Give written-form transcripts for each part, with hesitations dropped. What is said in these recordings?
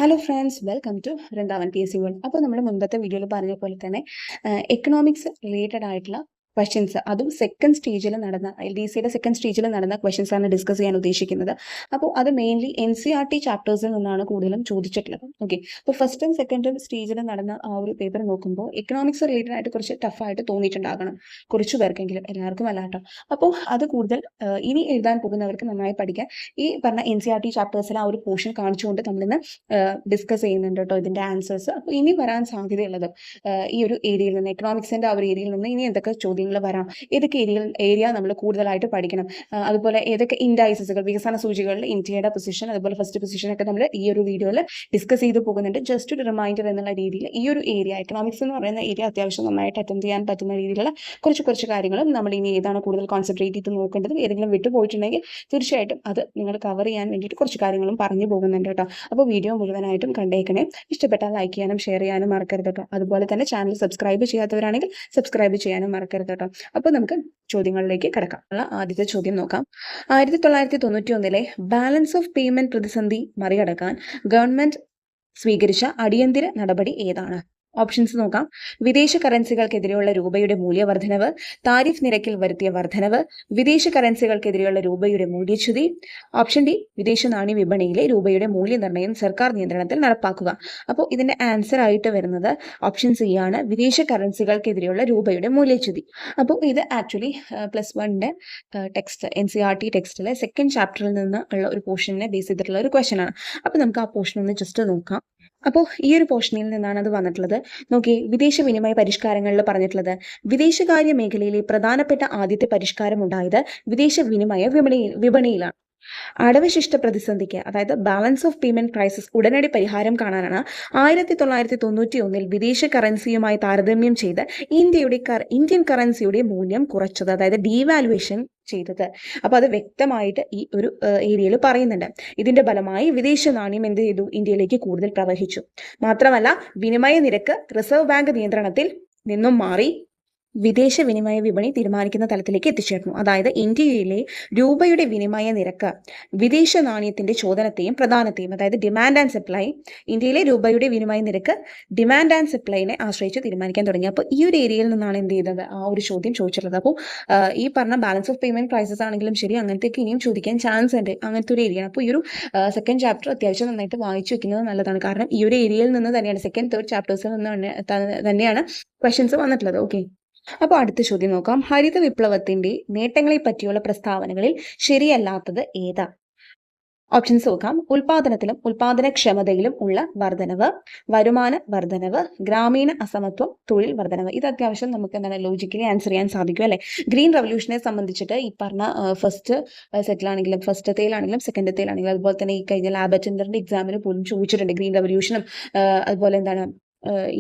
Hello friends, welcome to Vrindavan PSC world. അപ്പോൾ നമ്മൾ മുൻപത്തെ വീഡിയോയിൽ പറഞ്ഞ പോലെ തന്നെ എക്കണോമിക്സ് റിലേറ്റഡ് ആയിട്ടുള്ള ക്വസ്റ്റ്യൻസ്, അതും സെക്കൻഡ് സ്റ്റേജിൽ നടന്ന LDCയുടെ സെക്കൻഡ് സ്റ്റേജിൽ നടന്ന ക്വസ്റ്റ്യൻസ് ആണ് ഡിസ്കസ് ചെയ്യാൻ ഉദ്ദേശിക്കുന്നത്. അപ്പോൾ അത് മെയിൻലി NCERT ചാപ്റ്റേഴ്സിൽ നിന്നാണ് കൂടുതലും ചോദിച്ചിട്ടുള്ളത്. ഓക്കെ, അപ്പോൾ ഫസ്റ്റും സെക്കൻഡും സ്റ്റേജിൽ നടന്ന ആ ഒരു പേപ്പർ നോക്കുമ്പോൾ എക്കണോമിക്സ് റിലേറ്റഡ് ആയിട്ട് കുറച്ച് ടഫായിട്ട് തോന്നിയിട്ടുണ്ടാകണം കുറച്ചു പേർക്കെങ്കിലും, എല്ലാവർക്കും അല്ല കേട്ടോ. അപ്പോൾ അത് കൂടുതൽ ഇനി എഴുതാൻ പോകുന്നവർക്ക് നന്നായി പഠിക്കാൻ ഈ പറഞ്ഞ NCERT ചാപ്റ്റേഴ്സിൽ ആ ഒരു പോർഷൻ കാണിച്ചുകൊണ്ട് നമ്മളിന്ന് ഡിസ്കസ് ചെയ്യുന്നുണ്ട് കേട്ടോ ഇതിൻ്റെ ആൻസേഴ്സ്. അപ്പോൾ ഇനി വരാൻ സാധ്യതയുള്ളത് ഈ ഒരു ഏരിയയിൽ നിന്ന്, എക്കണോമിക്സിൻ്റെ ആ ഒരു ഏരിയയിൽ നിന്ന് ഇനി എന്തൊക്കെ ചോദ്യങ്ങൾ വരാം, ഏതൊക്കെ ഏരിയ നമ്മൾ കൂടുതലായിട്ട് പഠിക്കണം, അതുപോലെ ഏതൊക്കെ ഇൻഡൈസസുകൾ, വികസന സൂചികളിൽ ഇന്ത്യയുടെ പൊസിഷൻ, അതുപോലെ ഫസ്റ്റ് പൊസിഷനൊക്കെ നമ്മൾ ഈ ഒരു വീഡിയോയിൽ ഡിസ്കസ് ചെയ്ത് പോകുന്നുണ്ട്. ജസ്റ്റ് ഒരു റിമൈൻഡർ എന്നുള്ള രീതിയിൽ ഈ ഒരു ഏരിയ, എക്കണോമിക്സ് എന്ന് പറയുന്ന ഏരിയ അത്യാവശ്യം നന്നായിട്ട് അറ്റൻഡ് ചെയ്യാൻ പറ്റുന്ന രീതിയിലുള്ള കുറച്ച് കാര്യങ്ങളും നമ്മൾ ഇനി ഏതാണ് കൂടുതൽ കോൺസെൻട്രേറ്റ് ചെയ്ത് നോക്കേണ്ടത്, ഏതെങ്കിലും വിട്ടുപോയിട്ടുണ്ടെങ്കിൽ തീർച്ചയായിട്ടും അത് നിങ്ങൾ കവർ ചെയ്യാൻ വേണ്ടിയിട്ട് കുറച്ച് കാര്യങ്ങളും പറഞ്ഞു പോകുന്നുണ്ട് കേട്ടോ. അപ്പോൾ വീഡിയോ മുഴുവനായിട്ടും കണ്ടേക്കണേ. ഇഷ്ടപ്പെട്ടാൽ ലൈക്ക് ചെയ്യാനും ഷെയർ ചെയ്യാനും മറക്കരുത് കേട്ടോ. അതുപോലെ തന്നെ ചാനൽ സബ്സ്ക്രൈബ് ചെയ്യാത്തവരാണെങ്കിൽ സബ്സ്ക്രൈബ് ചെയ്യാനും മറക്കരുത് കേട്ടോ. അപ്പോൾ നമുക്ക് ചോദ്യങ്ങളിലേക്ക് കിടക്കാം. ആദ്യത്തെ ചോദ്യം നോക്കാം. 1991 ബാലൻസ് ഓഫ് പേയ്മെന്റ് പ്രതിസന്ധി മറികടക്കാൻ ഗവൺമെന്റ് സ്വീകരിച്ച അടിയന്തര നടപടി ഏതാണ്? ഓപ്ഷൻസ് നോക്കാം. വിദേശ കറൻസികൾക്കെതിരെയുള്ള രൂപയുടെ മൂല്യവർദ്ധനവ്, താരിഫ് നിരക്കിൽ വരുത്തിയ വർധനവ്, വിദേശ കറൻസികൾക്കെതിരെയുള്ള രൂപയുടെ മൂല്യച്യുതി. ഓപ്ഷൻ ഡി, വിദേശ നാണ്യ വിപണിയിലെ രൂപയുടെ മൂല്യനിർണ്ണയം സർക്കാർ നിയന്ത്രണത്തിൽ നടപ്പാക്കുക. അപ്പോൾ ഇതിന്റെ ആൻസർ ആയിട്ട് വരുന്നത് ഓപ്ഷൻ സി ആണ്, വിദേശ കറൻസികൾക്കെതിരെയുള്ള രൂപയുടെ മൂല്യച്യുതി. അപ്പോൾ ഇത് ആക്ച്വലി +1 ടെക്സ്റ്റ്, NCERT ടെക്സ്റ്റിലെ സെക്കൻഡ് ചാപ്റ്ററിൽ നിന്ന് ഉള്ള ഒരു പോർഷനെ ബേസ് ചെയ്തിട്ടുള്ള ഒരു ക്വസ്റ്റൻ ആണ്. അപ്പോൾ നമുക്ക് ആ പോർഷൻ ഒന്ന് ജസ്റ്റ് നോക്കാം. അപ്പോൾ ഈ ഒരു പോർഷനിൽ നിന്നാണ് അത് വന്നിട്ടുള്ളത്. നോക്കി, വിദേശ വിനിമയ പരിഷ്കാരങ്ങളിൽ പറഞ്ഞിട്ടുള്ളത് വിദേശകാര്യ മേഖലയിലെ പ്രധാനപ്പെട്ട ആദ്യത്തെ പരിഷ്കാരം ഉണ്ടായത് വിദേശ വിനിമയ വിപണിയിലാണ്. അടവശിഷ്ട പ്രതിസന്ധിക്ക്, അതായത് ബാലൻസ് ഓഫ് പേയ്മെന്റ് ക്രൈസിസ് ഉടനടി പരിഹാരം കാണാനാണ് 1991 വിദേശ കറൻസിയുമായി താരതമ്യം ചെയ്ത് ഇന്ത്യൻ കറൻസിയുടെ മൂല്യം കുറച്ചത്, അതായത് ഡീവാലുവേഷൻ ചെയ്തത്. അപ്പൊ അത് വ്യക്തമായിട്ട് ഈ ഒരു ഏരിയയിൽ പറയുന്നുണ്ട്. ഇതിന്റെ ഫലമായി വിദേശ നാണ്യം എന്ത് ചെയ്തു? ഇന്ത്യയിലേക്ക് കൂടുതൽ പ്രവഹിച്ചു. മാത്രമല്ല, വിനിമയ നിരക്ക് റിസർവ് ബാങ്ക് നിയന്ത്രണത്തിൽ നിന്നും മാറി വിദേശ വിനിമയ വിപണി തീരുമാനിക്കുന്ന തലത്തിലേക്ക് എത്തിച്ചേർന്നു. അതായത് ഇന്ത്യയിലെ രൂപയുടെ വിനിമയ നിരക്ക് വിദേശ നാണ്യത്തിന്റെ ചോദനത്തെയും പ്രധാനത്തെയും, അതായത് ഡിമാൻഡ് ആൻഡ് സപ്ലൈ, ഇന്ത്യയിലെ രൂപയുടെ വിനിമയ നിരക്ക് ഡിമാൻഡ് ആൻഡ് സപ്ലൈനെ ആശ്രയിച്ച് തീരുമാനിക്കാൻ തുടങ്ങി. അപ്പോൾ ഈ ഒരു ഏരിയയിൽ നിന്നാണ് എന്ത് ചെയ്തത്? ആ ഒരു ചോദ്യം ചോദിച്ചിട്ടുള്ളത്. അപ്പോൾ ഈ പറഞ്ഞ ബാലൻസ് ഓഫ് പേയ്മെന്റ് ക്രൈസിസ് ആണെങ്കിലും ശരി, അങ്ങനത്തെയൊക്കെ ഇനിയും ചോദിക്കാൻ ചാൻസ് ഉണ്ട്, അങ്ങനത്തെ ഒരു ഏരിയയാണ്. അപ്പോൾ ഈ ഒരു സെക്കൻഡ് ചാപ്റ്റർ അത്യാവശ്യം നന്നായിട്ട് വായിച്ചു വെക്കുന്നത് നല്ലതാണ്. കാരണം ഈ ഒരു ഏരിയയിൽ നിന്ന് തന്നെയാണ്, സെക്കൻഡ് തേർഡ് ചാപ്റ്റേഴ്സിൽ നിന്ന് തന്നെയാണ് ക്വസ്റ്റ്യൻസ് വന്നിട്ടുള്ളത്. ഓക്കെ, അപ്പോൾ അടുത്ത ചോദ്യം നോക്കാം. ഹരിത വിപ്ലവത്തിന്റെ നേട്ടങ്ങളെ പറ്റിയുള്ള പ്രസ്താവനകളിൽ ശരിയല്ലാത്തത് ഏതാ? ഓപ്ഷൻസ് നോക്കാം. ഉൽപാദനത്തിലും ഉൽപാദനക്ഷമതയിലും ഉള്ള വർധനവ്, വരുമാന വർധനവ്, ഗ്രാമീണ അസമത്വം, തൊഴിൽ വർധനവ്. ഇത് അത്യാവശ്യം നമുക്ക് എന്താണ് ലോജിക്കലി ആൻസർ ചെയ്യാൻ സാധിക്കും അല്ലെ. ഗ്രീൻ റവല്യൂഷനെ സംബന്ധിച്ചിട്ട് ഈ പറഞ്ഞ ഫസ്റ്റ് സെറ്റിലാണെങ്കിലും, ഫസ്റ്റത്തേലാണെങ്കിലും സെക്കൻഡത്തേലാണെങ്കിലും, അതുപോലെ തന്നെ ഈ കഴിഞ്ഞ ലാബ് അറ്റൻഡറിന്റെ എക്സാമിന് പോലും ചോദിച്ചിട്ടുണ്ട് ഗ്രീൻ റവല്യൂഷനും അതുപോലെ എന്താണ്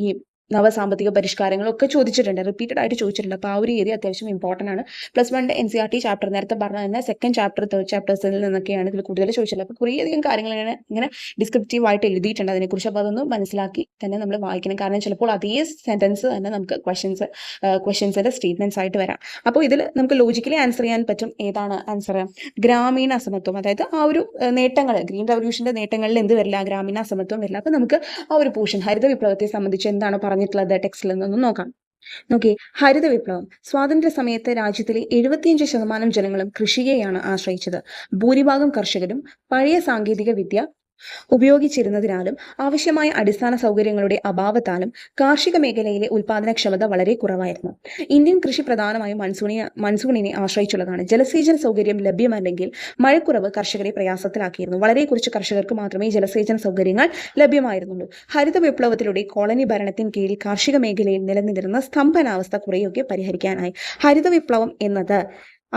ഈ നവസാമ്പത്തിക പരിഷ്കാരങ്ങളൊക്കെ ചോദിച്ചിട്ടുണ്ട്, റിപ്പീറ്റഡ് ആയിട്ട് ചോദിച്ചിട്ടുണ്ട്. അപ്പോൾ ആ ഒരു ഏരിയ അത്യാവശ്യം ഇമ്പോർട്ടൻ്റ് ആണ്. +1 NCERT ചാപ്റ്റർ, നേരത്തെ പറഞ്ഞ തന്നെ സെക്കൻഡ് ചാപ്റ്റർ തേർഡ് ചാപ്റ്റേഴ്സിൽ നിന്നൊക്കെയാണ് ഇതിൽ കൂടുതൽ ചോദിച്ചിട്ടുള്ളത്. അപ്പോൾ കുറേയധികം കാര്യങ്ങൾ ഇങ്ങനെ ഡിസ്ക്രിപ്റ്റീവ് ആയിട്ട് എഴുതിയിട്ടുണ്ട് അതിനെക്കുറിച്ച്. അപ്പോൾ അതൊന്ന് മനസ്സിലാക്കി തന്നെ നമ്മൾ വായിക്കണം. കാരണം ചിലപ്പോൾ അതേ സെന്റൻസ് തന്നെ നമുക്ക് ക്വസ്റ്റ്യൻസിന്റെ സ്റ്റേറ്റ്മെന്റ്സ് ആയിട്ട് വരാം. അപ്പോൾ ഇതിൽ നമുക്ക് ലോജിക്കലി ആൻസർ ചെയ്യാൻ പറ്റും. ഏതാണ് ആൻസർ? ഗ്രാമീണ അസമത്വം. അതായത് ആ ഒരു നേട്ടങ്ങൾ, ഗ്രീൻ റവല്യൂഷന്റെ നേട്ടങ്ങളിൽ എന്ത് വരില്ല? ഗ്രാമീണ അസമത്വം വരില്ല. അപ്പോൾ നമുക്ക് ആ ഒരു പോർഷൻ ഹരിത വിപ്ലവത്തെ സംബന്ധിച്ച് എന്താണ് പറഞ്ഞിട്ടുള്ളത് ടെക്സ്റ്റിൽ നിന്നും നോക്കാം. നോക്കി, ഹരിത വിപ്ലവം സ്വാതന്ത്ര്യ സമയത്ത് രാജ്യത്തിലെ 75% ജനങ്ങളും കൃഷിയെയാണ് ആശ്രയിച്ചത്. ഭൂരിഭാഗം കർഷകരും പഴയ സാങ്കേതിക വിദ്യ ഉപയോഗിച്ചിരുന്നതിനാലും ആവശ്യമായ അടിസ്ഥാന സൗകര്യങ്ങളുടെ അഭാവത്താലും കാർഷിക മേഖലയിലെ ഉൽപാദനക്ഷമത വളരെ കുറവായിരുന്നു. ഇന്ത്യൻ കൃഷി പ്രധാനമായും മൺസൂണിനെ ആശ്രയിച്ചുള്ളതാണ്. ജലസേചന സൗകര്യം ലഭ്യമല്ലെങ്കിൽ മഴക്കുറവ് കർഷകരെ പ്രയാസത്തിലാക്കിയിരുന്നു. വളരെ കുറച്ച് കർഷകർക്ക് മാത്രമേ ജലസേചന സൗകര്യങ്ങൾ ലഭ്യമായിരുന്നുള്ളൂ. ഹരിത വിപ്ലവത്തിലൂടെ കോളനി ഭരണത്തിന് കീഴിൽ കാർഷിക മേഖലയിൽ നിലനിന്നിരുന്ന സ്തംഭനാവസ്ഥ കുറെയൊക്കെ പരിഹരിക്കാനായി. ഹരിത വിപ്ലവം എന്നത്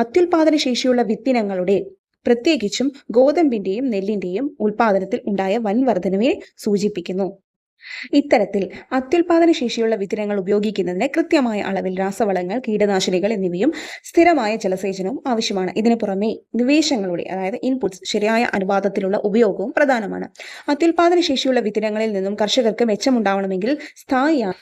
അത്യുൽപാദന ശേഷിയുള്ള വിത്തിനങ്ങളുടെ, പ്രത്യേകിച്ചും ഗോതമ്പിന്റെയും നെല്ലിന്റെയും ഉൽപാദനത്തിൽ ഉണ്ടായ വൻ വർധനവിനെ സൂചിപ്പിക്കുന്നു. ഇത്തരത്തിൽ അത്യുൽപാദന ശേഷിയുള്ള വിത്തിനങ്ങൾ ഉപയോഗിക്കുന്നതിന് കൃത്യമായ അളവിൽ രാസവളങ്ങൾ, കീടനാശിനികൾ എന്നിവയും സ്ഥിരമായ ജലസേചനവും ആവശ്യമാണ്. ഇതിനു പുറമെ നിവേശങ്ങളുടെ, അതായത് ഇൻപുട്സ്, ശരിയായ അനുപാതത്തിലുള്ള ഉപയോഗവും പ്രധാനമാണ്. അത്യുൽപാദന ശേഷിയുള്ള വിത്തിനങ്ങളിൽ നിന്നും കർഷകർക്ക് മെച്ചമുണ്ടാവണമെങ്കിൽ സ്ഥായിയായ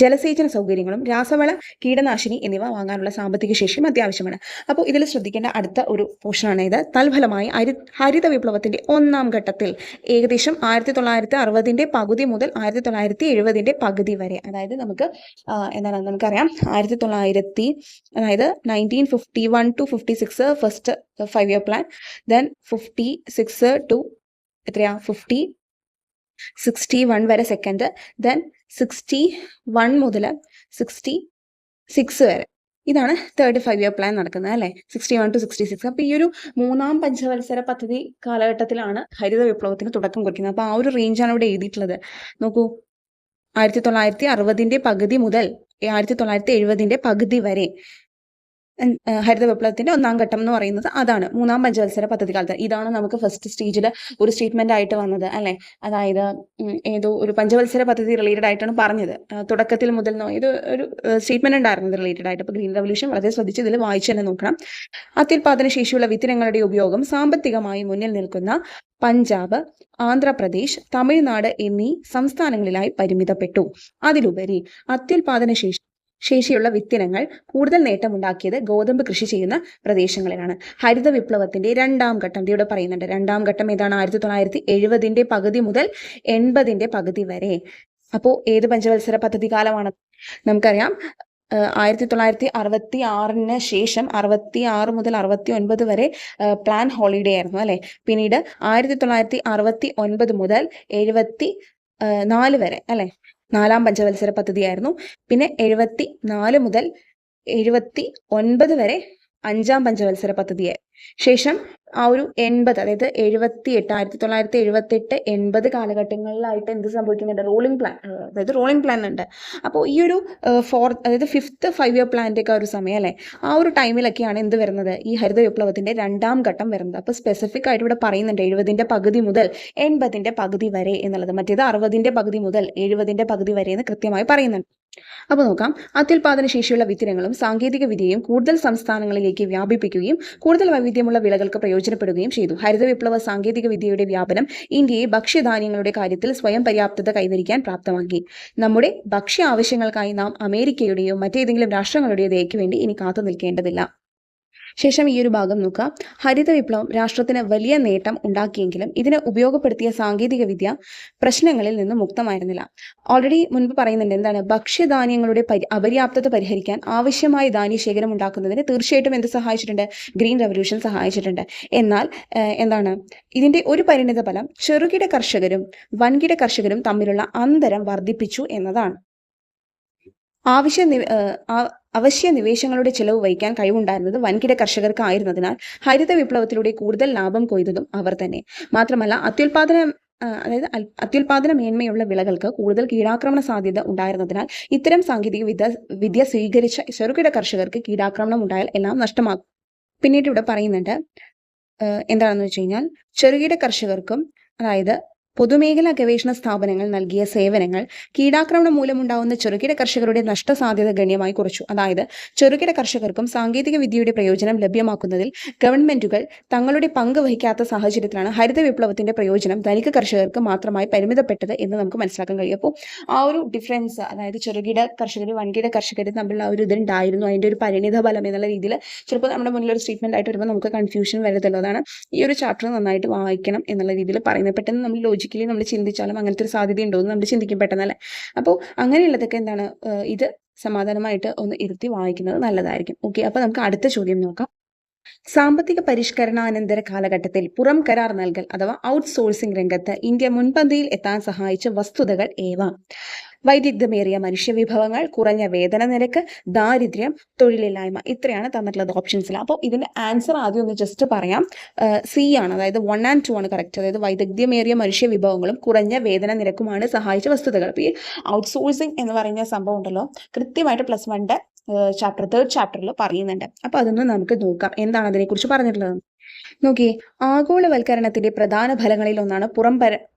ജലസേചന സൗകര്യങ്ങളും രാസവള, കീടനാശിനി എന്നിവ വാങ്ങാനുള്ള സാമ്പത്തിക ശേഷിയും അത്യാവശ്യമാണ്. അപ്പോൾ ഇതിൽ ശ്രദ്ധിക്കേണ്ട അടുത്ത ഒരു പോർഷനാണ് ഇത്. തൽഫലമായി ഹരിത വിപ്ലവത്തിന്റെ ഒന്നാം ഘട്ടത്തിൽ ഏകദേശം 1960 പകുതി മുതൽ 1970 പകുതി വരെ, അതായത് നമുക്കറിയാം 1951 to 56 first 5 year plan, then 56 to 61 വരെ സെക്കൻഡ്, ദെൻ 61 മുതൽ 66 വരെ. ഇതാണ് തേർഡ് 5 year പ്ലാൻ നടക്കുന്നത് അല്ലേ, 61 to 66. അപ്പോൾ ഈ ഒരു മൂന്നാം പഞ്ചവത്സര പദ്ധതി കാലഘട്ടത്തിലാണ് ഹരിത വിപ്ലവത്തിന് തുടക്കം കുറിക്കുന്നത്. അപ്പോൾ ആ ഒരു റേഞ്ചാണ് ഇവിടെ എഴുതിയിട്ടുള്ളത്. നോക്കൂ, 1960 പകുതി മുതൽ 1970 പകുതി വരെ ഹരിത വിപ്ലവത്തിന്റെ ഒന്നാം ഘട്ടം എന്ന് പറയുന്നത് അതാണ്, മൂന്നാം പഞ്ചവത്സര പദ്ധതി കാലത്ത്. ഇതാണ് നമുക്ക് ഫസ്റ്റ് സ്റ്റേജിൽ ഒരു സ്റ്റേറ്റ്മെന്റ് ആയിട്ട് വന്നത് അല്ലെ. അതായത് ഏതോ ഒരു പഞ്ചവത്സര പദ്ധതി റിലേറ്റഡ് ആയിട്ടാണ് പറഞ്ഞത്, തുടക്കത്തിൽ മുതൽ ഇത് ഒരു സ്റ്റേറ്റ്മെന്റ് ഉണ്ടായിരുന്നത് റിലേറ്റഡ് ആയിട്ട്. അപ്പോൾ ഗ്രീൻ റവല്യൂഷൻ വളരെ ശ്രദ്ധിച്ച് ഇതിൽ വായിച്ചു തന്നെ നോക്കണം. അത്യുൽപാദന ശേഷിയുള്ള വിത്തിനങ്ങളുടെ ഉപയോഗം സാമ്പത്തികമായി മുന്നിൽ നിൽക്കുന്ന പഞ്ചാബ്, ആന്ധ്രാപ്രദേശ്, തമിഴ്നാട് എന്നീ സംസ്ഥാനങ്ങളിലായി പരിമിതപ്പെട്ടു. അതിലുപരി അത്യുൽപാദന ശേഷിയുള്ള വിത്തിനങ്ങൾ കൂടുതൽ നേട്ടമുണ്ടാക്കിയത് ഗോതമ്പ് കൃഷി ചെയ്യുന്ന പ്രദേശങ്ങളിലാണ്. ഹരിത വിപ്ലവത്തിന്റെ രണ്ടാം ഘട്ടം ഇവിടെ പറയുന്നുണ്ട്. രണ്ടാം ഘട്ടം ഏതാണ്? 1970 പകുതി മുതൽ 80 പകുതി വരെ. അപ്പോൾ ഏത് പഞ്ചവത്സര പദ്ധതി കാലമാണ്? നമുക്കറിയാം 1966 ശേഷം 66 മുതൽ 69 വരെ പ്ലാൻ ഹോളിഡേ ആയിരുന്നു അല്ലെ. പിന്നീട് 1969 മുതൽ 74 വരെ അല്ലെ, നാലാം പഞ്ചവത്സര പദ്ധതിയായിരുന്നു. പിന്നെ 74 മുതൽ 79 വരെ അഞ്ചാം പഞ്ചവത്സര പദ്ധതിയായി. ശേഷം ആ ഒരു 80, അതായത് 1978 80 കാലഘട്ടങ്ങളിലായിട്ട് എന്ത് സംഭവിക്കുന്നുണ്ട്? റോളിംഗ് പ്ലാൻ ഉണ്ട്. അപ്പോൾ ഈ ഒരു അതായത് ഫിഫ്ത്ത് 5 year പ്ലാന്റെ ഒക്കെ ഒരു സമയം അല്ലേ, ആ ഒരു ടൈമിലൊക്കെയാണ് എന്ത് വരുന്നത്? ഈ ഹരിത വിപ്ലവത്തിന്റെ രണ്ടാം ഘട്ടം വരുന്നത്. അപ്പോൾ സ്പെസിഫിക് ആയിട്ട് ഇവിടെ പറയുന്നുണ്ട് 70 പകുതി മുതൽ 80 പകുതി വരെ എന്നുള്ളത്. മറ്റേത് 60 പകുതി മുതൽ 70 പകുതി വരെ എന്ന് കൃത്യമായി പറയുന്നുണ്ട്. അപ്പോൾ നോക്കാം, അത്യുൽപാദന ശേഷിയുള്ള വിത്തിനങ്ങളും സാങ്കേതിക വിദ്യയും കൂടുതൽ സംസ്ഥാനങ്ങളിലേക്ക് വ്യാപിപ്പിക്കുകയും കൂടുതൽ വൈവിധ്യമുള്ള വിളകൾക്ക് പ്രയോജനപ്പെടുകയും ചെയ്തു. ഹരിത വിപ്ലവ സാങ്കേതിക വിദ്യയുടെ വ്യാപനം ഇന്ത്യയെ ഭക്ഷ്യധാന്യങ്ങളുടെ കാര്യത്തിൽ സ്വയം പര്യാപ്തത കൈവരിക്കാൻ പ്രാപ്തമാക്കി. നമ്മുടെ ഭക്ഷ്യ ആവശ്യങ്ങൾക്കായി നാം അമേരിക്കയുടെയോ മറ്റേതെങ്കിലും രാഷ്ട്രങ്ങളുടെയോ ദയയ്ക്ക് വേണ്ടി ഇനി കാത്തു നിൽക്കേണ്ടതില്ല. ശേഷം ഈ ഒരു ഭാഗം നോക്കാം. ഹരിത വിപ്ലവം രാഷ്ട്രത്തിന് വലിയ നേട്ടം ഉണ്ടാക്കിയെങ്കിലും ഇതിനെ ഉപയോഗപ്പെടുത്തിയ സാങ്കേതിക വിദ്യ പ്രശ്നങ്ങളിൽ നിന്ന് മുക്തമായിരുന്നില്ല. ഓൾറെഡി മുൻപ് പറയുന്നുണ്ട് എന്താണ്? ഭക്ഷ്യധാന്യങ്ങളുടെ അപര്യാപ്തത പരിഹരിക്കാൻ ആവശ്യമായ ധാന്യശേഖരം ഉണ്ടാക്കുന്നതിന് തീർച്ചയായിട്ടും എന്ത് സഹായിച്ചിട്ടുണ്ട്? ഗ്രീൻ റവല്യൂഷൻ സഹായിച്ചിട്ടുണ്ട്. എന്നാൽ ഇതിന്റെ ഒരു പരിണിത ഫലം ചെറുകിട കർഷകരും വൻകിട കർഷകരും തമ്മിലുള്ള അന്തരം വർദ്ധിപ്പിച്ചു എന്നതാണ്. അവശ്യ നിവേശങ്ങളുടെ ചെലവ് വഹിക്കാൻ കഴിവുണ്ടായിരുന്നത് വൻകിട കർഷകർക്ക് ആയിരുന്നതിനാൽ ഹരിത വിപ്ലവത്തിലൂടെ കൂടുതൽ ലാഭം കൊയ്തതും അവർ തന്നെ. മാത്രമല്ല അത്യുൽപാദന മേന്മയുള്ള വിളകൾക്ക് കൂടുതൽ കീടാക്രമണ സാധ്യത ഉണ്ടായിരുന്നതിനാൽ ഇത്തരം സാങ്കേതിക വിദ്യ സ്വീകരിച്ച ചെറുകിട കർഷകർക്ക് കീടാക്രമണം ഉണ്ടായാൽ എല്ലാം നഷ്ടമാകും. പിന്നീട് ഇവിടെ പറയുന്നുണ്ട് എന്താണെന്ന് വെച്ച് കഴിഞ്ഞാൽ, ചെറുകിട കർഷകർക്കും അതായത് പൊതുമേഖലാ ഗവേഷണ സ്ഥാപനങ്ങൾ നൽകിയ സേവനങ്ങൾ കീടാക്രമണം മൂലമുണ്ടാവുന്ന ചെറുകിട കർഷകരുടെ നഷ്ടസാധ്യത ഗണ്യമായി കുറച്ചു. അതായത് ചെറുകിട കർഷകർക്കും സാങ്കേതിക വിദ്യയുടെ പ്രയോജനം ലഭ്യമാക്കുന്നതിൽ ഗവൺമെന്റുകൾ തങ്ങളുടെ പങ്ക് വഹിക്കാത്ത സാഹചര്യത്തിലാണ് ഹരിത വിപ്ലവത്തിന്റെ പ്രയോജനം ധനിക കർഷകർക്ക് മാത്രമായി പരിമിതപ്പെട്ടത് എന്ന് നമുക്ക് മനസ്സിലാക്കാൻ കഴിയും. അപ്പോൾ ആ ഒരു ഡിഫറൻസ്, അതായത് ചെറുകിട കർഷകർ വൻകിട കർഷകർ തമ്മിലുള്ള ഒരു ഇതുണ്ടായിരുന്നു, അതിന്റെ ഒരു പരിണിത ഫലം എന്നുള്ള രീതിയിൽ ചിലപ്പോൾ നമ്മുടെ മുന്നിൽ ഒരു സ്റ്റേറ്റ്മെന്റ് ആയിട്ട് വരുമ്പോൾ നമുക്ക് കൺഫ്യൂഷൻ വരുത്തുള്ളതാണ്. ഈ ഒരു ചാപ്റ്റർ നന്നായിട്ട് വായിക്കണം എന്നുള്ള രീതിയിൽ പറയുന്നത്. പെട്ടെന്ന് നമ്മൾ ലോജിക്കലി നമ്മൾ ചിന്തിച്ചാലും അങ്ങനത്തെ ഒരു സാധ്യത ഉണ്ടോ എന്ന് നമ്മൾ ചിന്തിക്കും പെട്ടെന്നല്ലേ. അപ്പോൾ അങ്ങനെയുള്ളതൊക്കെ എന്താണ്, ഇത് സമാധാനമായിട്ട് ഒന്ന് ഇരുത്തി വായിക്കുന്നത് നല്ലതായിരിക്കും. ഓക്കെ, അപ്പോൾ നമുക്ക് അടുത്ത ചോദ്യം നോക്കാം. സാമ്പത്തിക പരിഷ്കരണാനന്തര കാലഘട്ടത്തിൽ പുറം കരാർ നൽകൽ അഥവാ ഔട്ട്സോഴ്സിംഗ് രംഗത്ത് ഇന്ത്യ മുൻപന്തിയിൽ എത്താൻ സഹായിച്ച വസ്തുതകൾ ഏവ? വൈദഗ്ധ്യമേറിയ മനുഷ്യവിഭവങ്ങൾ, കുറഞ്ഞ വേതന നിരക്ക്, ദാരിദ്ര്യം, തൊഴിലില്ലായ്മ. ഇത്രയാണ് തന്നിട്ടുള്ളത് ഓപ്ഷൻസിൽ. അപ്പോൾ ഇതിന്റെ ആൻസർ ആദ്യം ഒന്ന് ജസ്റ്റ് പറയാം. സി ആണ്, അതായത് 1 and 2 ആണ് കറക്റ്റ്. അതായത് വൈദഗ്ധ്യമേറിയ മനുഷ്യവിഭവങ്ങളും കുറഞ്ഞ വേതന നിരക്കുമാണ് സഹായിച്ച വസ്തുതകൾ. അപ്പോൾ ഈ ഔട്ട്സോഴ്സിംഗ് എന്ന് പറയുന്ന സംഭവം ഉണ്ടല്ലോ, കൃത്യമായിട്ട് +1 തേർഡ് ചാപ്റ്ററിൽ പറയുന്നുണ്ട്. അപ്പോൾ അതൊന്ന് നമുക്ക് നോക്കാം എന്താണ് അതിനെക്കുറിച്ച് പറഞ്ഞിട്ടുള്ളത്. നോക്കിയേ, ആഗോളവൽക്കരണത്തിന്റെ പ്രധാന ഫലങ്ങളിൽ ഒന്നാണ്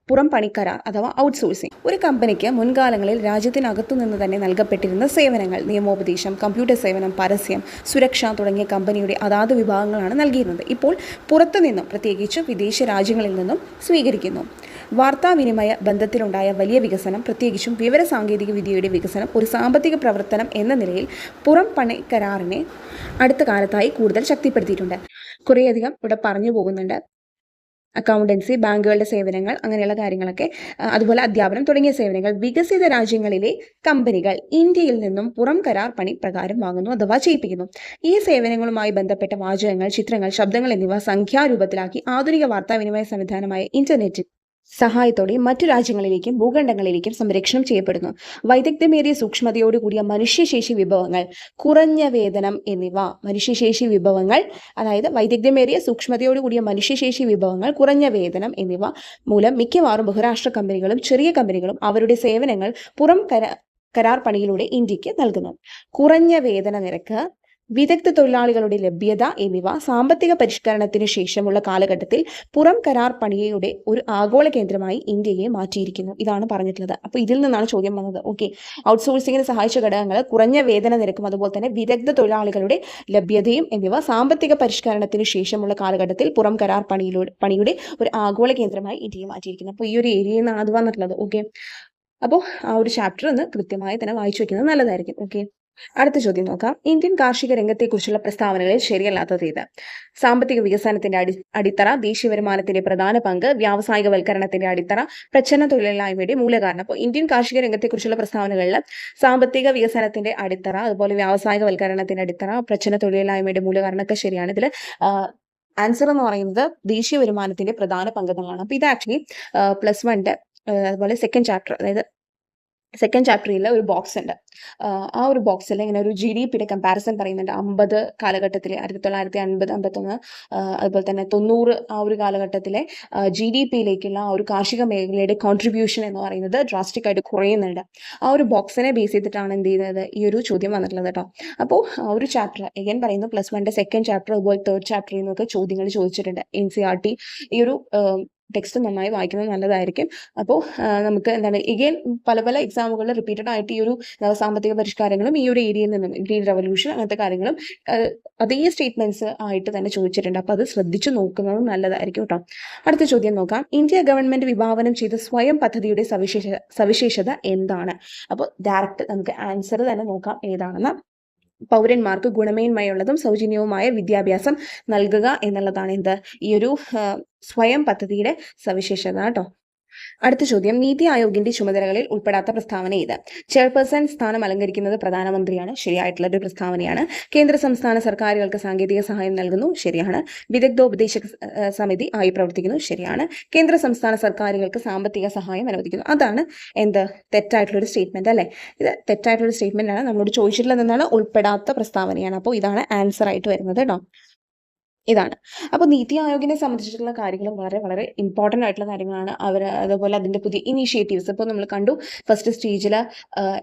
പുറം പണിക്കരാർ അഥവാ ഔട്ട്സോഴ്സിംഗ്. ഒരു കമ്പനിക്ക് മുൻകാലങ്ങളിൽ രാജ്യത്തിനകത്തു നിന്ന് തന്നെ നൽകപ്പെട്ടിരുന്ന സേവനങ്ങൾ, നിയമോപദേശം, കമ്പ്യൂട്ടർ സേവനം, പരസ്യം, സുരക്ഷ തുടങ്ങിയ കമ്പനിയുടെ അതാത് വിഭാഗങ്ങളാണ് നൽകിയിരുന്നത്. ഇപ്പോൾ പുറത്തു നിന്നും, പ്രത്യേകിച്ച് വിദേശ രാജ്യങ്ങളിൽ നിന്നും സ്വീകരിക്കുന്നു. വാർത്താവിനിമയ ബന്ധത്തിലുണ്ടായ വലിയ വികസനം, പ്രത്യേകിച്ചും വിവരസാങ്കേതിക വിദ്യയുടെ വികസനം ഒരു സാമ്പത്തിക പ്രവർത്തനം എന്ന നിലയിൽ പുറം പണി കരാറിനെ അടുത്ത കാലത്തായി കൂടുതൽ ശക്തിപ്പെടുത്തിയിട്ടുണ്ട്. കുറേയധികം ഇവിടെ പറഞ്ഞു പോകുന്നുണ്ട്. അക്കൗണ്ടൻസി, ബാങ്കുകളുടെ സേവനങ്ങൾ, അങ്ങനെയുള്ള കാര്യങ്ങളൊക്കെ, അതുപോലെ അധ്യാപനം തുടങ്ങിയ സേവനങ്ങൾ വികസിത രാജ്യങ്ങളിലെ കമ്പനികൾ ഇന്ത്യയിൽ നിന്നും പുറം കരാർ പണി പ്രകാരം വാങ്ങുന്നു അഥവാ ചെയ്യിപ്പിക്കുന്നു. ഈ സേവനങ്ങളുമായി ബന്ധപ്പെട്ട വാചകങ്ങൾ, ചിത്രങ്ങൾ, ശബ്ദങ്ങൾ എന്നിവ സംഖ്യാരൂപത്തിലാക്കി ആധുനിക വാർത്താവിനിമയ സംവിധാനമായ ഇന്റർനെറ്റ് സഹായത്തോടെ മറ്റു രാജ്യങ്ങളിലേക്കും ഭൂഖണ്ഡങ്ങളിലേക്കും സംരക്ഷണം ചെയ്യപ്പെടുന്നു. വൈദഗ്ധ്യമേറിയ സൂക്ഷ്മതയോടുകൂടിയ മനുഷ്യശേഷി വിഭവങ്ങൾ, കുറഞ്ഞ വേതനം എന്നിവ, മനുഷ്യശേഷി വിഭവങ്ങൾ അതായത് വൈദഗ്ധ്യമേറിയ സൂക്ഷ്മതയോടുകൂടിയ മനുഷ്യശേഷി വിഭവങ്ങൾ, കുറഞ്ഞ വേതനം എന്നിവ മൂലം മിക്കവാറും ബഹുരാഷ്ട്ര കമ്പനികളും ചെറിയ കമ്പനികളും അവരുടെ സേവനങ്ങൾ പുറം കരാർ പണിയിലൂടെ ഇന്ത്യക്ക് നൽകുന്നു. കുറഞ്ഞ വേതന നിരക്ക്, വിദഗ്ധ തൊഴിലാളികളുടെ ലഭ്യത എന്നിവ സാമ്പത്തിക പരിഷ്കരണത്തിനു ശേഷമുള്ള കാലഘട്ടത്തിൽ പുറം കരാർ പണിയുടെ ഒരു ആഗോള കേന്ദ്രമായി ഇന്ത്യയെ മാറ്റിയിരിക്കുന്നു. ഇതാണ് പറഞ്ഞിട്ടുള്ളത്. അപ്പോൾ ഇതിൽ നിന്നാണ് ചോദ്യം വന്നത്. ഓക്കെ, ഔട്ട്സോഴ്സിങ്ങിന് സഹായിച്ച ഘടകങ്ങൾ കുറഞ്ഞ വേതന നിരക്കും അതുപോലെ തന്നെ വിദഗ്ധ തൊഴിലാളികളുടെ ലഭ്യതയും എന്നിവ സാമ്പത്തിക പരിഷ്കരണത്തിനു ശേഷമുള്ള കാലഘട്ടത്തിൽ പുറം കരാർ പണിയുടെ ഒരു ആഗോള കേന്ദ്രമായി ഇന്ത്യയെ മാറ്റിയിരിക്കുന്നു. അപ്പോൾ ഈ ഒരു ഏരിയയിൽ നിന്നാണ് അത് വന്നിട്ടുള്ളത്. ഓക്കെ, അപ്പോൾ ആ ഒരു ചാപ്റ്റർ ഒന്ന് കൃത്യമായി തന്നെ വായിച്ചു വെക്കുന്നത് നല്ലതായിരിക്കും. ഓക്കെ, അടുത്ത ചോദ്യം നോക്കാം. ഇന്ത്യൻ കാർഷിക രംഗത്തെക്കുറിച്ചുള്ള പ്രസ്താവനകളിൽ ശരിയല്ലാത്തത് ഏത്? സാമ്പത്തിക വികസനത്തിന്റെ അടിത്തറ, ദേശീയ വരുമാനത്തിന്റെ പ്രധാന പങ്ക്, വ്യാവസായികവൽക്കരണത്തിന്റെ അടിത്തറ, പ്രച്ഛന്ന തൊഴിലില്ലായ്മയുടെ മൂലകാരണം. അപ്പോൾ ഇന്ത്യൻ കാർഷിക രംഗത്തെക്കുറിച്ചുള്ള പ്രസ്താവനകളിൽ സാമ്പത്തിക വികസനത്തിന്റെ അടിത്തറ, അതുപോലെ വ്യാവസായികവൽക്കരണത്തിന്റെ അടിത്തറ, പ്രച്ഛന്ന തൊഴിലില്ലായ്മയുടെ മൂലകാരണമൊക്കെ ശരിയാണ്. ഇതിൽ ആൻസർ എന്ന് പറയുന്നത് ദേശീയ വരുമാനത്തിന്റെ പ്രധാന പങ്ക് എന്നുള്ളതാണ്. അപ്പോൾ ഇത് ആക്ച്വലി +1 അതുപോലെ സെക്കൻഡ് ചാപ്റ്റർ, അതായത് സെക്കൻഡ് ചാപ്റ്ററിൽ ഒരു ബോക്സ് ഉണ്ട്. ആ ഒരു ബോക്സിൽ ഇങ്ങനെ ഒരു GDPയുടെ കമ്പാരിസൺ പറയുന്നുണ്ട്. 50 കാലഘട്ടത്തിലെ 1950, 51, അതുപോലെ തന്നെ 90 ആ ഒരു കാലഘട്ടത്തിലെ GDPയിലേക്കുള്ള ആ ഒരു കാർഷിക മേഖലയുടെ കോൺട്രിബ്യൂഷൻ എന്ന് പറയുന്നത് ഡ്രാസ്റ്റിക് ആയിട്ട് കുറയുന്നുണ്ട്. ആ ഒരു ബോക്സിനെ ബേസ് ചെയ്തിട്ടാണ് എന്ത് ചെയ്യുന്നത്, ഈ ഒരു ചോദ്യം വന്നിട്ടുള്ളത് കേട്ടോ. അപ്പോൾ ആ ഒരു ചാപ്റ്റർ എഗൈൻ പറയുന്നു, +1 സെക്കൻഡ് ചാപ്റ്റർ അതുപോലെ തേർഡ് ചാപ്റ്ററിൽ നിന്നൊക്കെ ചോദ്യങ്ങൾ ചോദിച്ചിട്ടുണ്ട്. NCERT ഈ ഒരു ടെക്സ്റ്റ് നന്നായി വായിക്കുന്നത് നല്ലതായിരിക്കും. അപ്പോൾ നമുക്ക് എന്താണ് എഗെയിൻ പല പല എക്സാമുകളിൽ റിപ്പീറ്റഡ് ആയിട്ട് ഈ ഒരു സാമ്പത്തിക പരിഷ്കാരങ്ങളും ഈ ഒരു ഏരിയയിൽ നിന്നും ഗ്രീൻ റവല്യൂഷൻ അങ്ങനത്തെ കാര്യങ്ങളും അതേ സ്റ്റേറ്റ്മെന്റ്സ് ആയിട്ട് തന്നെ ചോദിച്ചിട്ടുണ്ട്. അപ്പോൾ അത് ശ്രദ്ധിച്ചു നോക്കുന്നത് നല്ലതായിരിക്കും കേട്ടോ. അടുത്ത ചോദ്യം നോക്കാം. ഇന്ത്യ ഗവൺമെന്റ് വിഭാവനം ചെയ്ത സ്വയം പദ്ധതിയുടെ സവിശേഷത എന്താണ്? അപ്പോൾ ഡയറക്റ്റ് നമുക്ക് ആൻസർ തന്നെ നോക്കാം ഏതാണെന്ന്. പൗരന്മാർക്ക് ഗുണമേന്മയുള്ളതും സൗജന്യവുമായ വിദ്യാഭ്യാസം നൽകുക എന്നുള്ളതാണ് എന്ത് ഈ ഒരു സ്വയം പദ്ധതിയുടെ സവിശേഷത കേട്ടോ. അടുത്ത ചോദ്യം. നീതി ആയോഗിന്റെ ചുമതലകളിൽ ഉൾപ്പെടാത്ത പ്രസ്താവന ഏത്? ചെയർപേഴ്സൺ സ്ഥാനം അലങ്കരിക്കുന്നത് പ്രധാനമന്ത്രിയാണ്. ശരിയായിട്ടുള്ള ഒരു പ്രസ്താവനയാണ്. കേന്ദ്ര സംസ്ഥാന സർക്കാരുകൾക്ക് സാങ്കേതിക സഹായം നൽകുന്നു. ശരിയാണ്. വിദഗ്ധോപദേശക സമിതി ആയി പ്രവർത്തിക്കുന്നു. ശരിയാണ്. കേന്ദ്ര സംസ്ഥാന സർക്കാരുകൾക്ക് സാമ്പത്തിക സഹായം അനുവദിക്കുന്നു. അതാണ് എന്ത് തെറ്റായിട്ടുള്ളൊരു സ്റ്റേറ്റ്മെന്റ് അല്ലേ? ഇത് തെറ്റായിട്ടുള്ള സ്റ്റേറ്റ്മെന്റ് ആണ്. നമ്മളോട് ചോദിച്ചിട്ടുള്ളത് എന്താണ്? ഉൾപ്പെടാത്ത പ്രസ്താവനയാണ്. അപ്പോൾ ഇതാണ് ആൻസർ ആയിട്ട് വരുന്നത് കേട്ടോ. ഇതാണ്. അപ്പോൾ നീതി ആയോഗിനെ സംബന്ധിച്ചിട്ടുള്ള കാര്യങ്ങളും വളരെ വളരെ ഇമ്പോർട്ടൻ്റ് ആയിട്ടുള്ള കാര്യങ്ങളാണ്. അതുപോലെ അതിൻ്റെ പുതിയ ഇനീഷ്യേറ്റീവ്സ് ഇപ്പോൾ നമ്മൾ കണ്ടു. ഫസ്റ്റ് സ്റ്റേജിൽ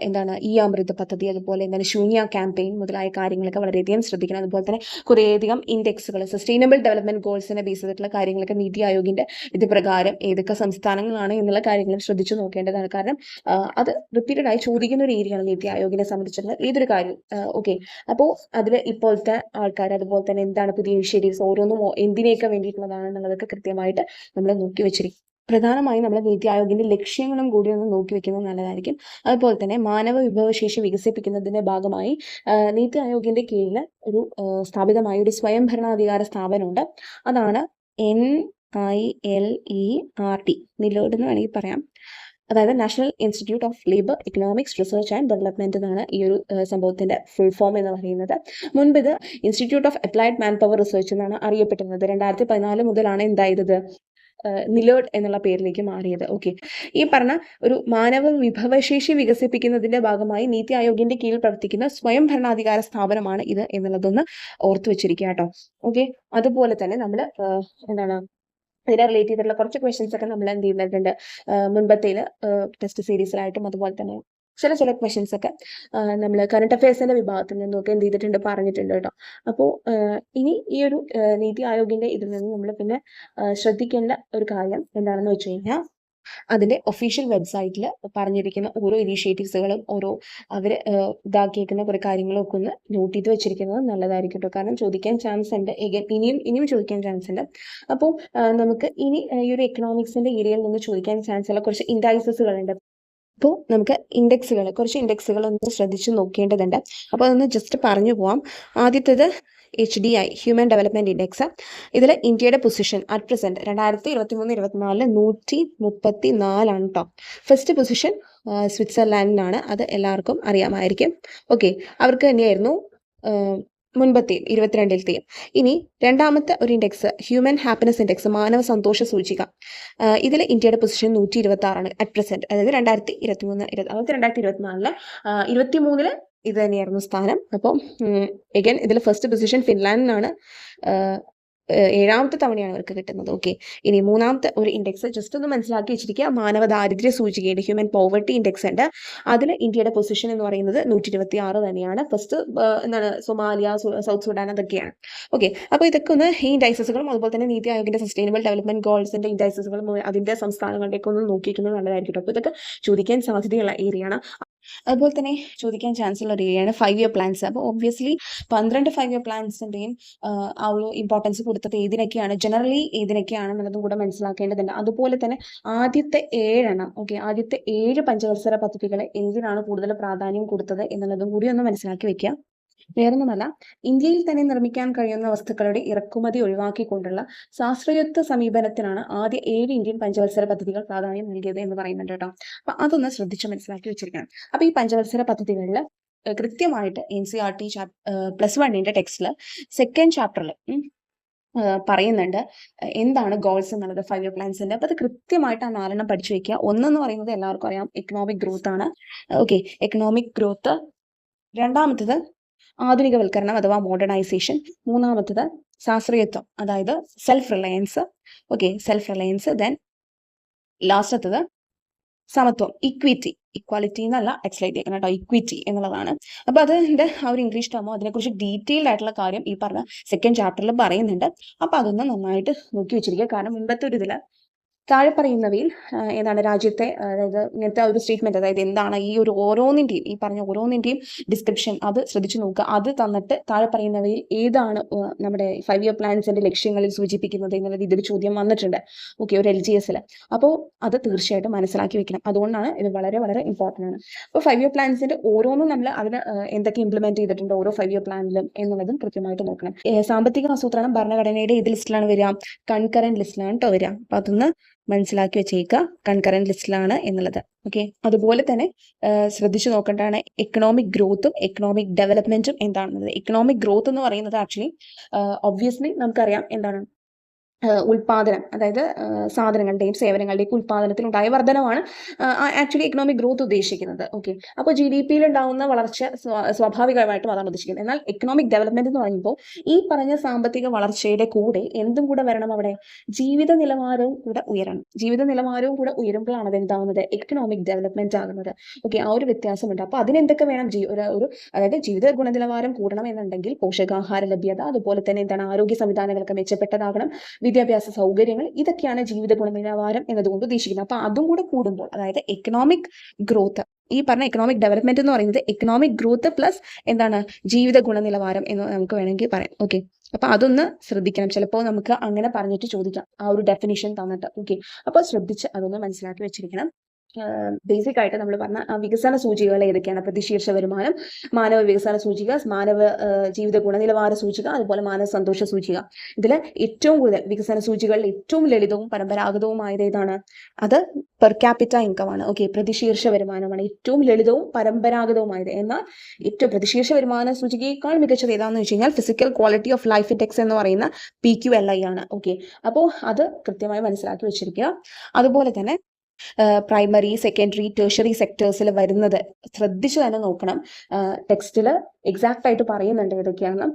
എന്താണ് അമൃത് പദ്ധതി, അതുപോലെ എന്താണ് ശൂന്യ ക്യാമ്പയിൻ മുതലായ കാര്യങ്ങളൊക്കെ വളരെയധികം ശ്രദ്ധിക്കണം. അതുപോലെ തന്നെ കുറേയധികം ഇൻഡെക്സുകൾ, സസ്റ്റൈനബിൾ ഡെവലപ്മെന്റ് ഗോൾസിനെ ബേസ് ചെയ്തിട്ടുള്ള കാര്യങ്ങളൊക്കെ നീതി ആയോഗിൻ്റെ ഇത് പ്രകാരം ഏതൊക്കെ സംസ്ഥാനങ്ങളാണ് എന്നുള്ള കാര്യങ്ങളും ശ്രദ്ധിച്ചു നോക്കേണ്ടതാണ്. കാരണം അത് റിപ്പീറ്റഡ് ആയി ചോദിക്കുന്ന ഒരു ഏരിയയാണ് നീതി ആയോഗിനെ സംബന്ധിച്ചിട്ടുള്ള ഏതൊരു കാര്യം. ഓക്കെ, അപ്പോൾ അതിൽ ഇപ്പോഴത്തെ ആൾക്കാർ അതുപോലെ തന്നെ എന്താണ് പുതിയ ഇനീഷ്യേറ്റീവ് ഓരോന്നും എന്തിനേക്ക് വേണ്ടിയിട്ടുള്ളതാണെന്നുള്ളതൊക്കെ കൃത്യമായിട്ട് നമ്മൾ നോക്കി വെച്ചിരിക്കും. പ്രധാനമായും നമ്മൾ നീതി ആയോഗിന്റെ ലക്ഷ്യങ്ങളും കൂടി ഒന്ന് നോക്കി വെക്കുന്നത് നല്ലതായിരിക്കും. അതുപോലെ തന്നെ മാനവ വിഭവശേഷി വികസിപ്പിക്കുന്നതിന്റെ ഭാഗമായി നീതി ആയോഗിന്റെ കീഴിൽ ഒരു സ്ഥാപിതമായ ഒരു സ്വയം ഭരണാധികാര സ്ഥാപനമുണ്ട്. അതാണ് NILERT, നിലോഡ് എന്ന് വേണമെങ്കിൽ പറയാം. അതായത് national institute of labour economics research and development എന്നാണ് ഈ ഒരു സംഭവത്തിന്റെ ഫുൾ ഫോം എന്ന് പറയുന്നത്. മുൻപ് ഇത് institute of applied man power research എന്നാണ് അറിയപ്പെട്ടിരുന്നത്. 2014 മുതലാണ് എന്തായത് നിലോഡ് എന്നുള്ള പേരിലേക്ക് മാറിയത്. ഓക്കെ, ഈ പറഞ്ഞ ഒരു മാനവ വിഭവശേഷി വികസിപ്പിക്കുന്നതിന്റെ ഭാഗമായി നീതി ആയോഗിന്റെ കീഴിൽ പ്രവർത്തിക്കുന്ന സ്വയം ഭരണാധികാര സ്ഥാപനമാണ് ഇത് എന്നുള്ളതൊന്ന് ഓർത്തു വെച്ചിരിക്കുക കേട്ടോ. ഓക്കെ, അതുപോലെ തന്നെ നമ്മൾ എന്താണ് ഇതിനെ റിലേറ്റ് ചെയ്തിട്ടുള്ള കുറച്ച് ക്വസ്റ്റ്യൻസ് ഒക്കെ നമ്മൾ എന്ത് ചെയ്തിട്ടുണ്ട് മുൻപത്തേൽ ടെസ്റ്റ് സീരീസിലായിട്ടും അതുപോലെ തന്നെ ചില ക്വസ്റ്റ്യൻസ് ഒക്കെ നമ്മൾ കറണ്ട് അഫയേഴ്സിന്റെ വിഭാഗത്തിൽ നിന്നൊക്കെ എന്ത് ചെയ്തിട്ടുണ്ട് പറഞ്ഞിട്ടുണ്ട് കേട്ടോ. അപ്പോൾ ഇനി ഈ ഒരു നീതി ആയോഗിന്റെ ഇതിൽ നിന്ന് നമ്മൾ പിന്നെ ശ്രദ്ധിക്കേണ്ട ഒരു കാര്യം എന്താണെന്ന് വെച്ച് കഴിഞ്ഞാൽ അതിൻ്റെ ഒഫീഷ്യൽ വെബ്സൈറ്റിൽ പറഞ്ഞിരിക്കുന്ന ഓരോ ഇനീഷ്യേറ്റീവ്സുകളും ഓരോ അവർ ഇതാക്കിയേക്കുന്ന കുറേ കാര്യങ്ങളും ഒക്കെ ഒന്ന് നോട്ട് ചെയ്ത് വെച്ചിരിക്കുന്നത് നല്ലതായിരിക്കും കേട്ടോ. കാരണം ചോദിക്കാൻ ചാൻസ് ഉണ്ട്, ഇനിയും ചോദിക്കാൻ ചാൻസ് ഉണ്ട്. അപ്പോൾ നമുക്ക് ഇനി ഈ ഒരു എക്കണോമിക്സിൻ്റെ ഏരിയയിൽ നിന്ന് ചോദിക്കാൻ ചാൻസ് ഉള്ള കുറച്ച് ഇൻഡൈസസുകളുണ്ട്. അപ്പോൾ നമുക്ക് കുറച്ച് ഇൻഡെക്സുകൾ ഒന്ന് ശ്രദ്ധിച്ച് നോക്കേണ്ടതുണ്ട്. അപ്പോൾ അതൊന്ന് ജസ്റ്റ് പറഞ്ഞു പോവാം. ആദ്യത്തേത് HDI ഹ്യൂമൻ ഡെവലപ്മെൻറ്റ് ഇൻഡെക്സ്. ഇതിൽ ഇന്ത്യയുടെ പൊസിഷൻ അറ്റ് പ്രസൻറ്റ് 2023-24 134 കേട്ടോ. ഫസ്റ്റ് പൊസിഷൻ സ്വിറ്റ്സർലാൻഡിനാണ്. അത് എല്ലാവർക്കും അറിയാമായിരിക്കും. ഓക്കെ, അവർക്ക് തന്നെയായിരുന്നു മുൻപത്തെയും 22-ലെയും. ഇനി രണ്ടാമത്തെ ഒരു ഇൻഡെക്സ് ഹ്യൂമൻ ഹാപ്പിനെസ് ഇൻഡെക്സ്, മാനവ സന്തോഷ സൂചിക. ഇതിൽ ഇന്ത്യയുടെ പൊസിഷൻ 126 അറ്റ് പ്രസൻറ്റ്. അതായത് 2024 23 ഇത് തന്നെയായിരുന്നു സ്ഥാനം. അപ്പം എഗൈൻ ഇതിൽ ഫസ്റ്റ് പൊസിഷൻ ഫിൻലാൻഡിനാണ്. 7ാമത്തെ തവണയാണ് അവർക്ക് കിട്ടുന്നത്. ഓക്കെ, ഇനി മൂന്നാമത്തെ ഒരു ഇൻഡെക്സ് ജസ്റ്റ് ഒന്ന് മനസ്സിലാക്കി വെച്ചിരിക്കുക. മാനവ ദാരിദ്ര്യ സൂചികയുടെ ഹ്യൂമൻ പോവർട്ടി ഇൻഡെക്സ് ഉണ്ട്. അതിൽ ഇന്ത്യയുടെ പൊസിഷൻ എന്ന് പറയുന്നത് 126 തന്നെയാണ്. ഫസ്റ്റ് എന്താണ് സൊമാലിയ, സൗത്ത് സുഡാൻ അതൊക്കെയാണ്. ഓക്കെ, അപ്പോൾ ഇതൊക്കെ ഒന്ന് ഈ ഇൻഡൈസസുകളും അതുപോലെ തന്നെ നീതി ആയോഗിന്റെ സസ്റ്റൈനബിൾ ഡെവലപ്മെന്റ് ഗോൾസിന്റെ ഇൻഡൈസസുകളും അതിന്റെ സംസ്ഥാനങ്ങളുടെയൊക്കെ ഒന്ന് നോക്കിയിരിക്കുന്നത് നല്ലതായിരിക്കും. അപ്പോൾ ഇതൊക്കെ ചോദിക്കാൻ സാധ്യതയുള്ള ഏരിയയാണ്. അതുപോലെ തന്നെ ചോദിക്കാൻ ചാൻസ് ഉള്ള ഒരു ഏരിയയാണ് 5 ഇയർ പ്ലാൻസ്. അപ്പോൾ ഒബ്വിയസ്ലി 12 5 ഇയർ പ്ലാൻസിൻ്റെയും ആ ഒരു ഇമ്പോർട്ടൻസ് കൊടുത്തത് ഏതിനൊക്കെയാണ്, ജനറലി ഏതിനൊക്കെയാണ് എന്നുള്ളതും കൂടെ മനസ്സിലാക്കേണ്ടതുണ്ട്. അതുപോലെ തന്നെ ആദ്യത്തെ 7 പഞ്ചവത്സര പദ്ധതികളെ എന്തിനാണ് കൂടുതൽ പ്രാധാന്യം കൊടുത്തത് എന്നുള്ളതും കൂടി ഒന്ന് മനസ്സിലാക്കി വെക്കുക. വേറൊന്നുമല്ല, ഇന്ത്യയിൽ തന്നെ നിർമ്മിക്കാൻ കഴിയുന്ന വസ്തുക്കളുടെ ഇറക്കുമതി ഒഴിവാക്കിക്കൊണ്ടുള്ള ശാസ്ത്രീയത്വ സമീപനത്തിനാണ് ആദ്യ 7 ഇന്ത്യൻ പഞ്ചവത്സര പദ്ധതികൾ പ്രാധാന്യം നൽകിയത് എന്ന് പറയുന്നുണ്ട് കേട്ടോ. അപ്പൊ അതൊന്ന് ശ്രദ്ധിച്ച് മനസ്സിലാക്കി വെച്ചിരിക്കണം. അപ്പൊ ഈ പഞ്ചവത്സര പദ്ധതികളിൽ കൃത്യമായിട്ട് NCERT +1 ടെക്സ്റ്റിൽ സെക്കൻഡ് ചാപ്റ്ററിൽ പറയുന്നുണ്ട് എന്താണ് ഗോൾസ് എന്നുള്ളത് 5 ഇയർ പ്ലാൻസിന്റെ. അപ്പൊ അത് കൃത്യമായിട്ട് ആ 4 പഠിച്ചു വെക്കുക. ഒന്നെന്ന് പറയുന്നത് എല്ലാവർക്കും അറിയാം, എക്കണോമിക് ഗ്രോത്ത് ആണ്. Okay, economic growth. രണ്ടാമത്തത് ആധുനികവൽക്കരണം അഥവാ മോഡേണൈസേഷൻ. മൂന്നാമത്തത് ശാസ്ത്രീയത്വം, അതായത് self reliance. Okay, self reliance. Then ലാസ്റ്റത്തത് സമത്വം, ഇക്വാലിറ്റി എന്നല്ല എക്സ്പ്ലെയിൻ ചെയ്യണം കേട്ടോ, ഇക്വിറ്റി എന്നുള്ളതാണ്. അപ്പോൾ അതിൻ്റെ ആ ഒരു ഇംഗ്ലീഷ് ടേമോ അതിനെക്കുറിച്ച് ഡീറ്റെയിൽഡ് ആയിട്ടുള്ള കാര്യം ഈ പറഞ്ഞ സെക്കൻഡ് ചാപ്റ്ററിൽ പറയുന്നുണ്ട്. അപ്പോൾ അതൊന്ന് നന്നായിട്ട് നോക്കി വെച്ചിരിക്കുക. കാരണം മുമ്പത്തെ ഒരു ഇതിൽ താഴെ പറയുന്നവയിൽ ഏതാണ് രാജ്യത്തെ, അതായത് ഇങ്ങനത്തെ ഒരു സ്റ്റേറ്റ്മെന്റ്, അതായത് എന്താണ് ഈ ഒരു ഓരോന്നിൻ്റെയും ഈ പറഞ്ഞ ഓരോന്നിൻ്റെയും ഡിസ്ക്രിപ്ഷൻ അത് ശ്രദ്ധിച്ചു നോക്കുക. അത് തന്നിട്ട് താഴെ പറയുന്നവയിൽ ഏതാണ് നമ്മുടെ 5 ഇയർ പ്ലാൻസിന്റെ ലക്ഷ്യങ്ങളിൽ സൂചിപ്പിക്കുന്നത് എന്നുള്ള രീതിയിൽ ചോദ്യം വന്നിട്ടുണ്ട്. ഓക്കെ, ഒരു LGS അപ്പോൾ അത് തീർച്ചയായിട്ടും മനസ്സിലാക്കി വെക്കണം. അതുകൊണ്ടാണ് ഇത് വളരെ വളരെ ഇമ്പോർട്ടൻ്റ് ആണ്. അപ്പോൾ 5 ഇയർ പ്ലാൻസിന്റെ ഓരോന്നും നമ്മൾ അതിന് എന്തൊക്കെ ഇംപ്ലിമെന്റ് ചെയ്തിട്ടുണ്ട് ഓരോ 5 ഇയർ പ്ലാനിലും എന്നുള്ളതും കൃത്യമായിട്ട് നോക്കണം. സാമ്പത്തിക ആസൂത്രണം ഭരണഘടനയുടെ ഏത് ലിസ്റ്റിലാണ് വരിക? കൺകറന്റ് ലിസ്റ്റിലാണ് കേട്ടോ വരിക. അപ്പൊ അതൊന്ന് മനസ്സിലാക്കി വെച്ചേക്കുക, കൺകറന്റ് ലിസ്റ്റിലാണ് എന്നുള്ളത്. ഓക്കെ, അതുപോലെ തന്നെ ശ്രദ്ധിച്ചു നോക്കേണ്ടതാണ് എക്കണോമിക് ഗ്രോത്തും എക്കണോമിക് ഡെവലപ്മെന്റും എന്താണെന്നത്. എക്കണോമിക് ഗ്രോത്ത് എന്ന് പറയുന്നത് ആക്ച്വലി ഒബ്വിയസ്ലി നമുക്കറിയാം എന്താണ് ഉൽപാദനം, അതായത് സാധനങ്ങളുടെയും സേവനങ്ങളുടെയും ഉൽപാദനത്തിൽ ഉണ്ടായ വർധനമാണ് ആക്ച്വലി എക്കണോമിക് ഗ്രോത്ത് ഉദ്ദേശിക്കുന്നത്. ഓക്കെ, അപ്പോൾ GDP-യിൽ ഉണ്ടാകുന്ന വളർച്ച സ്വാഭാവികമായിട്ടും അതാണ് ഉദ്ദേശിക്കുന്നത്. എന്നാൽ എക്കണോമിക് ഡെവലപ്മെന്റ് എന്ന് പറയുമ്പോൾ ഈ പറഞ്ഞ സാമ്പത്തിക വളർച്ചയുടെ കൂടെ എന്തും കൂടെ വരണം, അവിടെ ജീവിത നിലവാരവും കൂടെ ഉയരണം. ജീവിത നിലവാരവും കൂടെ ഉയരുമ്പോഴാണ് അത് എന്താവുന്നത്, എക്കണോമിക് ഡെവലപ്മെന്റ് ആകുന്നത്. ഓക്കെ, ആ ഒരു വ്യത്യാസമുണ്ട്. അപ്പോൾ അതിനെന്തൊക്കെ വേണം, അതായത് ജീവിത ഗുണനിലവാരം കൂടണം എന്നുണ്ടെങ്കിൽ പോഷകാഹാര ലഭ്യത, അതുപോലെ തന്നെ എന്താണ് ആരോഗ്യ സംവിധാനങ്ങളൊക്കെ മെച്ചപ്പെട്ടതാകണം, വിദ്യാഭ്യാസ സൗകര്യങ്ങൾ, ഇതൊക്കെയാണ് ജീവിത ഗുണനിലവാരം എന്നതുകൊണ്ട് ഉദ്ദേശിക്കുന്നത്. അപ്പൊ അതും കൂടെ കൂടുമ്പോൾ, അതായത് എക്കണോമിക് ഗ്രോത്ത്, ഈ പറഞ്ഞ എക്കണോമിക് ഡെവലപ്മെന്റ് എന്ന് പറയുന്നത് എക്കണോമിക് ഗ്രോത്ത് പ്ലസ് എന്താണ് ജീവിത ഗുണനിലവാരം എന്ന് നമുക്ക് വേണമെങ്കിൽ പറയാം. ഓക്കെ, അപ്പൊ അതൊന്ന് ശ്രദ്ധിക്കണം. ചിലപ്പോൾ നമുക്ക് അങ്ങനെ പറഞ്ഞിട്ട് ചോദിക്കാം, ആ ഒരു ഡെഫിനിഷൻ തന്നിട്ട്. ഓക്കെ, അപ്പോൾ ശ്രദ്ധിച്ച് അതൊന്ന് മനസ്സിലാക്കി വെച്ചിരിക്കണം. ബേസിക് ആയിട്ട് നമ്മൾ പറഞ്ഞ വികസന സൂചികകൾ ഏതൊക്കെയാണ്? പ്രതിശീർഷ വരുമാനം, മാനവ വികസന സൂചിക, മാനവ ജീവിത ഗുണനിലവാര സൂചിക, അതുപോലെ മാനവ സന്തോഷ സൂചിക. ഇതിൽ ഏറ്റവും കൂടുതൽ വികസന സൂചികകളിൽ ഏറ്റവും ലളിതവും പരമ്പരാഗതവുമായത് ഏതാണ്? അത് പെർ ക്യാപിറ്റ ഇൻകം ആണ്. ഓക്കെ, പ്രതിശീർഷ വരുമാനമാണ് ഏറ്റവും ലളിതവും പരമ്പരാഗതവുമായത്. എന്നാൽ ഏറ്റവും പ്രതിശീർഷ വരുമാന സൂചികയേക്കാൾ മികച്ചത് ഏതാണെന്ന് വെച്ച് കഴിഞ്ഞാൽ physical quality of life index എന്ന് പറയുന്ന PQLI ആണ്. ഓക്കെ, അപ്പോൾ അത് കൃത്യമായി മനസ്സിലാക്കി വെച്ചിരിക്കുക. അതുപോലെ തന്നെ പ്രൈമറി, സെക്കൻഡറി, ടെർഷറി സെക്ടേഴ്സിൽ വരുന്നത് ശ്രദ്ധിച്ചു തന്നെ നോക്കണം. ടെക്സ്റ്റിൽ എക്സാക്റ്റ് ആയിട്ട് പറയുന്നുണ്ട് ഏതൊക്കെയാണ്.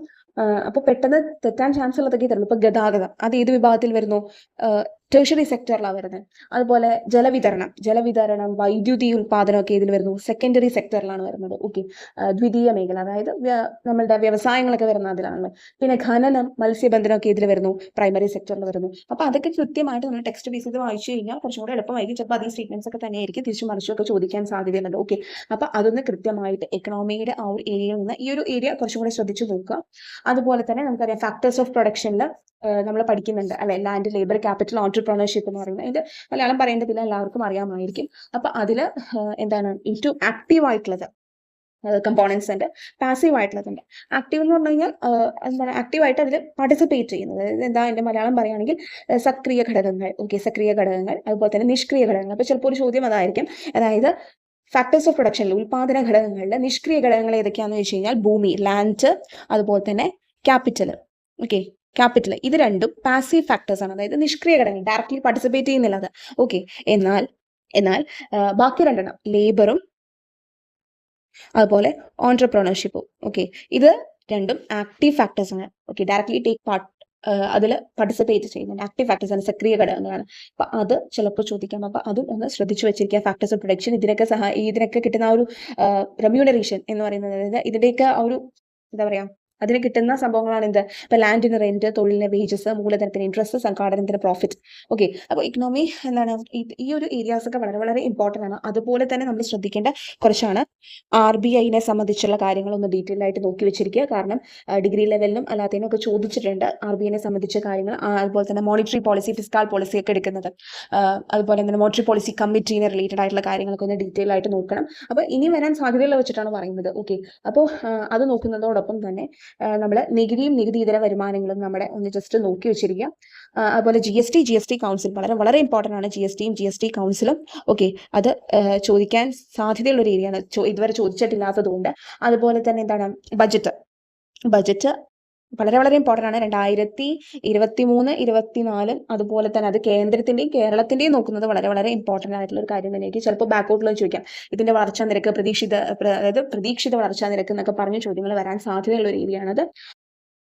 അപ്പോൾ പെട്ടെന്ന് തെറ്റാൻ ചാൻസ് ഉള്ളതൊക്കെ തരുള്ളൂ. ഇപ്പൊ ഗതാഗതം, അത് ഏത് വിഭാഗത്തിൽ വരുന്നു? ടെർഷറി സെക്ടറിലാണ് വരുന്നത്. അതുപോലെ ജലവിതരണം വൈദ്യുതി ഉൽപാദനമൊക്കെ ഇതിൽ വരുന്നു സെക്കൻഡറി സെക്ടറിലാണ് വരുന്നത്. ഓക്കെ, ദ്വിതീയ മേഖല, അതായത് നമ്മളുടെ വ്യവസായങ്ങളൊക്കെ വരുന്ന അതിലാണ്. പിന്നെ ഖനനം മത്സ്യബന്ധനമൊക്കെ ഇതിൽ വരുന്നു പ്രൈമറി സെക്ടറിൽ വരുന്നു. അപ്പൊ അതൊക്കെ കൃത്യമായിട്ട് നമ്മൾ ടെക്സ്റ്റ് ബേസ് ചെയ്ത് വായിച്ചു കഴിഞ്ഞാൽ കുറച്ചും കൂടെ എളുപ്പമായിരിക്കും. ചിലപ്പോൾ അതേ സ്റ്റേറ്റ്മെന്റ്സ് ഒക്കെ തന്നെയായിരിക്കും തിരിച്ചു മറിച്ചൊക്കെ ചോദിക്കാൻ സാധ്യതയുണ്ട്. ഓക്കെ, അപ്പൊ അതൊന്ന് കൃത്യമായിട്ട് എക്കണോമിയുടെ ആ ഒരു ഏരിയയിൽ നിന്ന് ഈ ഒരു ഏരിയ കുറച്ചും കൂടെ ശ്രദ്ധിച്ചു നോക്കുക. അതുപോലെ തന്നെ നമുക്കറിയാം ഫാക്ടേഴ്സ് ഓഫ് പ്രൊഡക്ഷനിൽ നമ്മൾ പഠിക്കുന്നുണ്ട് അല്ലെ, ലാൻഡ്, ലേബർ, ക്യാപിറ്റൽ, ഓൺട്രപ്രണർഷിപ്പ് എന്ന് പറയുന്നത്. അതിന്റെ മലയാളം പറയേണ്ടതില്ല, എല്ലാവർക്കും അറിയാമായിരിക്കും. അപ്പൊ അതില് എന്താണ് ഏറ്റവും ആക്റ്റീവ് ആയിട്ടുള്ളത് കമ്പോണൻസ് ഉണ്ട്, പാസീവ് ആയിട്ടുള്ളതുണ്ട്. ആക്റ്റീവ് എന്ന് പറഞ്ഞു കഴിഞ്ഞാൽ എന്താണ് ആക്റ്റീവായിട്ട് അതിൽ പാർട്ടിസിപ്പേറ്റ് ചെയ്യുന്നത്. അതായത് എന്താ എൻ്റെ മലയാളം പറയുകയാണെങ്കിൽ സക്രിയ ഘടകങ്ങൾ. ഓക്കെ, സക്രിയ ഘടകങ്ങൾ, അതുപോലെ തന്നെ നിഷ്ക്രിയ ഘടകങ്ങൾ. അപ്പോൾ ചിലപ്പോൾ ഒരു ചോദ്യം അതായിരിക്കും, അതായത് ഫാക്ടേഴ്സ് ഓഫ് പ്രൊഡക്ഷനിൽ ഉൽപാദന ഘടകങ്ങളിലെ നിഷ്ക്രിയ ഘടകങ്ങൾ ഏതൊക്കെയാണെന്ന് വെച്ച് കഴിഞ്ഞാൽ ഭൂമി, ലാൻഡ്, അതുപോലെ തന്നെ ക്യാപിറ്റൽ. ഓക്കെ, ക്യാപിറ്റൽ, ഇത് രണ്ടും പാസീവ് ഫാക്ടേഴ്സ് ആണ്, അതായത് നിഷ്ക്രിയ ഘടകങ്ങൾ, ഡയറക്റ്റ്ലി പാർട്ടിസിപ്പേറ്റ് ചെയ്യുന്നില്ല അത്. ഓക്കെ, എന്നാൽ ബാക്കി രണ്ടെണ്ണം ലേബറും അതുപോലെ ഓൺട്രപ്രണർഷിപ്പും. ഓക്കെ, ഇത് രണ്ടും ആക്റ്റീവ് ഫാക്ടേഴ്സ് ആണ്. ഓക്കെ, ഡയറക്ട്ലി ടേക്ക് പാർട്ട്, അതിൽ പാർട്ടിസിപ്പേറ്റ് ചെയ്യുന്നുണ്ട്, ആക്റ്റീവ് ഫാക്ടേഴ്സ് ആണ്, സക്രിയ ഘടകങ്ങളാണ്. അപ്പൊ അത് ചിലപ്പോൾ ചോദിക്കാം. അപ്പൊ അതും ഒന്ന് ശ്രദ്ധിച്ചു വെച്ചിരിക്കുക. ഫാക്ടേഴ്സ് ഓഫ് പ്രൊഡക്ഷൻ, ഇതിനൊക്കെ കിട്ടുന്ന ആ ഒരു റെമ്യൂണറേഷൻ എന്ന് പറയുന്നത്, അതായത് ഇതിന്റെയൊക്കെ ആ ഒരു എന്താ പറയാ, അതിന് കിട്ടുന്ന സംഭവങ്ങളാണ് എന്ത്, ഇപ്പൊ ലാൻഡിന് റെന്റ്, തൊഴിലിന് വേജസ്, മൂലധനത്തിന് ഇൻട്രസ്റ്റ്, സംഘാടനത്തിന് പ്രോഫിറ്റ്. ഓക്കെ, അപ്പോൾ ഇക്കണോമി എന്താണ് ഈ ഒരു ഏരിയാസ് ഒക്കെ വളരെ വളരെ ഇമ്പോർട്ടൻ്റ് ആണ്. അതുപോലെ തന്നെ നമ്മൾ ശ്രദ്ധിക്കേണ്ട കുറച്ചാണ്. RBIനെ സംബന്ധിച്ചുള്ള കാര്യങ്ങളൊന്ന് ഡീറ്റെയിൽ ആയിട്ട് നോക്കി വെച്ചിരിക്കുക. കാരണം ഡിഗ്രി ലെവലിലും അല്ലാത്തതിനും ഒക്കെ ചോദിച്ചിട്ടുണ്ട് RBIനെ സംബന്ധിച്ച കാര്യങ്ങൾ. അതുപോലെ തന്നെ മോണിറ്ററി പോളിസി, ഫിസ്കാൽ പോളിസി ഒക്കെ എടുക്കുന്നത്, അതുപോലെ തന്നെ മോണിറ്ററി പോളിസി കമ്മിറ്റീനെ റിലേറ്റഡ് ആയിട്ടുള്ള കാര്യങ്ങളൊക്കെ ഒന്ന് ഡീറ്റെയിൽ ആയിട്ട് നോക്കണം. അപ്പോൾ ഇനി വരാൻ സാധ്യതയുള്ള വെച്ചിട്ടാണ് പറയുന്നത്. ഓക്കെ, അപ്പോൾ അത് നോക്കുന്നതോടൊപ്പം തന്നെ നമ്മൾ നികുതിയും നികുതി ഇതര വരുമാനങ്ങളും നമ്മുടെ ഒന്ന് ജസ്റ്റ് നോക്കി വെച്ചിരിക്കുക. അതുപോലെ GST കൗൺസിൽ വളരെ വളരെ ഇമ്പോർട്ടൻ്റ് ആണ്. GST കൗൺസിലും ഓക്കെ, അത് ചോദിക്കാൻ സാധ്യതയുള്ള ഒരു ഏരിയയാണ്, ഇതുവരെ ചോദിച്ചിട്ടില്ലാത്തതുകൊണ്ട്. അതുപോലെ തന്നെ എന്താണ് ബജറ്റ് വളരെ വളരെ ഇമ്പോർട്ടൻ്റ് ആണ്. 2023-24 അതുപോലെ തന്നെ അത് കേന്ദ്രത്തിന്റെയും കേരളത്തിന്റെയും നോക്കുന്നത് വളരെ വളരെ ഇമ്പോർട്ടൻ്റ് ആയിട്ടുള്ള ഒരു കാര്യം തന്നെയായിരിക്കും. ചിലപ്പോൾ ബാക്കൗട്ടിൽ ചോദിക്കാം, ഇതിന്റെ വളർച്ചാ നിരക്ക് പ്രതീക്ഷിത വളർച്ചാ നിരക്ക് എന്നൊക്കെ പറഞ്ഞ ചോദ്യങ്ങൾ വരാൻ സാധ്യതയുള്ള ഒരു ഏരിയയാണത്.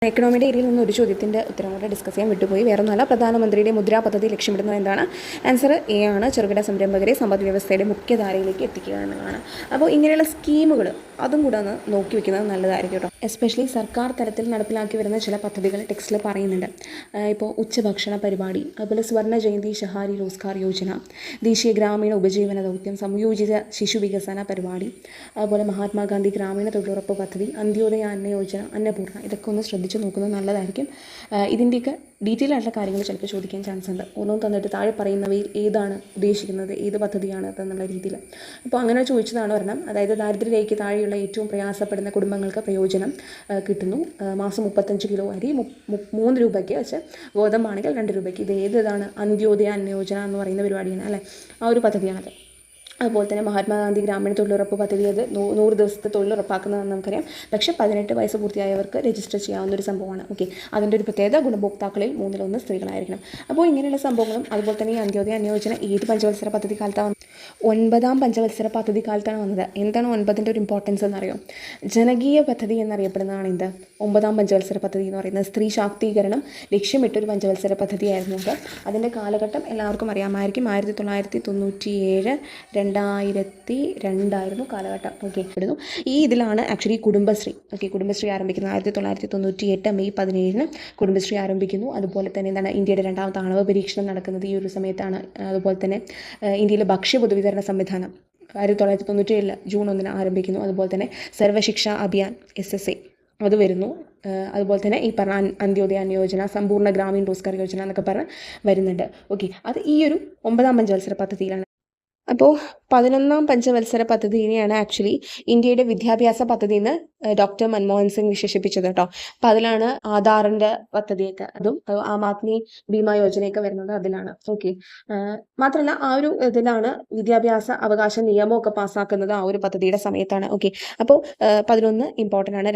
എക്കണോമിയുടെ ഏരിയയിൽ നിന്ന് ഒരു ചോദ്യത്തിൻ്റെ ഉത്തരം കൂടെ ഡിസ്കസ് ചെയ്യാൻ വിട്ടുപോയി. വേറൊന്നുമല്ല, പ്രധാനമന്ത്രിയുടെ മുദ്രാ പദ്ധതി ലക്ഷ്യമിടുന്നത് എന്താണ്? ആൻസർ A ആണ്. ചെറുകിട സംരംഭകരെ സമ്പദ് വ്യവസ്ഥയുടെ മുഖ്യധാരയിലേക്ക് എത്തിക്കുക എന്നതാണ്. അപ്പോൾ ഇങ്ങനെയുള്ള സ്കീമുകൾ അതും കൂടെ ഒന്ന് നോക്കി വെക്കുന്നത് നല്ലതായിരിക്കും കേട്ടോ. എസ്പെഷ്യലി സർക്കാർ തലത്തിൽ നടപ്പിലാക്കി വരുന്ന ചില പദ്ധതികൾ ടെക്സ്റ്റിൽ പറയുന്നുണ്ട്. ഇപ്പോൾ ഉച്ചഭക്ഷണ പരിപാടി, അതുപോലെ സുവർണ ജയന്തി ഷഹാരി റോസ്ഗാർ യോജന, ദേശീയ ഗ്രാമീണ ഉപജീവന ദൗത്യം, സംയോജിത ശിശു വികസന പരിപാടി, അതുപോലെ മഹാത്മാഗാന്ധി ഗ്രാമീണ തൊഴിലുറപ്പ് പദ്ധതി, അന്ത്യോദയ അന്ന യോജന, അന്നപൂർണ്ണ, ഇതൊക്കെ ഒന്ന് ശ്രദ്ധിച്ച് നോക്കുന്നത് നല്ലതായിരിക്കും. ഇതിൻ്റെയൊക്കെ ഡീറ്റെയിൽ ആയിട്ടുള്ള കാര്യങ്ങൾ ചിലപ്പോൾ ചോദിക്കാൻ ചാൻസ് ഉണ്ട്. ഒന്നും തന്നിട്ട് താഴെ പറയുന്നവയിൽ ഏതാണ് ഉദ്ദേശിക്കുന്നത്, ഏത് പദ്ധതിയാണ് എന്നുള്ള രീതിയിൽ. അപ്പോൾ അങ്ങനെ ചോദിച്ചതാണ് ഒരെണ്ണം. അതായത് ദാരിദ്ര്യരേഖയ്ക്ക് താഴെയുള്ള ഏറ്റവും പ്രയാസപ്പെടുന്ന കുടുംബങ്ങൾക്ക് പ്രയോജനം കിട്ടുന്നു. മാസം 35 കിലോ അരി 3 രൂപയ്ക്ക് വെച്ച്, ഗോതമ്പാണെങ്കിൽ 2 രൂപയ്ക്ക്. ഇത് ഏതാണ്? അന്ത്യോദയ അന്ന യോജന എന്ന് പറയുന്ന പരിപാടിയാണ് അല്ലേ, ആ ഒരു പദ്ധതിയാണത്. അതുപോലെ തന്നെ മഹാത്മാഗാന്ധി ഗ്രാമീണ തൊഴിലുറപ്പ് പദ്ധതി, അത് 100 ദിവസത്തെ തൊഴിലുറപ്പാക്കുന്നതെന്ന് നമുക്കറിയാം. പക്ഷേ 18 വയസ്സ് പൂർത്തിയായവർക്ക് രജിസ്റ്റർ ചെയ്യാവുന്ന ഒരു സംഭവമാണ്. ഓക്കെ, അതിൻ്റെ ഒരു പ്രത്യേകത ഗുണഭോക്താക്കളിൽ 1/3 സ്ത്രീകളായിരിക്കണം. അപ്പോൾ ഇങ്ങനെയുള്ള സംഭവങ്ങളും, അതുപോലെ തന്നെ ഈ അന്ത്യോദയ അന്ന യോജന ഏത് പഞ്ചവത്സര പദ്ധതി കാലത്താണ്? 9ാം പഞ്ചവത്സര പദ്ധതി കാലത്താണ് വന്നത്. എന്താണ് 9ൻ്റെ ഒരു ഇമ്പോർട്ടൻസ് എന്നറിയോ? ജനകീയ പദ്ധതി എന്നറിയപ്പെടുന്നതാണ് എന്ത്? 9ാം പഞ്ചവത്സര പദ്ധതി എന്ന് പറയുന്നത്. സ്ത്രീ ശാക്തീകരണം ലക്ഷ്യമിട്ടൊരു പഞ്ചവത്സര പദ്ധതിയായിരുന്നു അത്. അതിൻ്റെ കാലഘട്ടം എല്ലാവർക്കും അറിയാമായിരിക്കും. 1997 2002 ആയിരുന്നു കാലഘട്ടം. ഓക്കെ, ഇടുന്നു. ഈ ഇതിലാണ് ആക്ച്വലി കുടുംബശ്രീ ആരംഭിക്കുന്നത്. 1998 മെയ് 17 കുടുംബശ്രീ ആരംഭിക്കുന്നു. അതുപോലെ തന്നെ എന്താണ്, ഇന്ത്യയുടെ 2ാമത്തെ ആണവ പരീക്ഷണം നടക്കുന്നത് ഈ ഒരു സമയത്താണ്. അതുപോലെ തന്നെ ഇന്ത്യയിലെ ഭക്ഷ്യ പൊതുവിതരണ സംവിധാനം 1997 ജൂൺ 1 ആരംഭിക്കുന്നു. അതുപോലെ തന്നെ സർവശിക്ഷ അഭിയാൻ SSA അത് വരുന്നു. അതുപോലെ തന്നെ ഈ പറഞ്ഞ അന്ത്യോദയ അന്ന യോജന, സമ്പൂർണ്ണ ഗ്രാമീൺ റോസ്ഗാർ യോജന എന്നൊക്കെ പറഞ്ഞ് വരുന്നുണ്ട്. ഓക്കെ, അത് ഈ ഒരു 9ാം പഞ്ചവത്സര പദ്ധതിയിലാണ്. അപ്പോൾ 11ാം പഞ്ചവത്സര പദ്ധതിയെയാണ് ആക്ച്വലി ഇന്ത്യയുടെ വിദ്യാഭ്യാസ പദ്ധതി എന്ന് ഡോക്ടർ മൻമോഹൻ സിംഗ് വിശേഷിപ്പിച്ചത് കേട്ടോ. അപ്പം അതിലാണ് ആധാറിൻ്റെ പദ്ധതിയൊക്കെ, അതും ആം ആദ്മി ബീമ യോജനയൊക്കെ വരുന്നത് അതിലാണ്. ഓക്കെ, മാത്രമല്ല ആ ഒരു ഇതിലാണ് വിദ്യാഭ്യാസ അവകാശ നിയമമൊക്കെ പാസ്സാക്കുന്നത് ആ ഒരു പദ്ധതിയുടെ സമയത്താണ്. ഓക്കെ, അപ്പോൾ 11 ഇമ്പോർട്ടൻ്റ് ആണ്.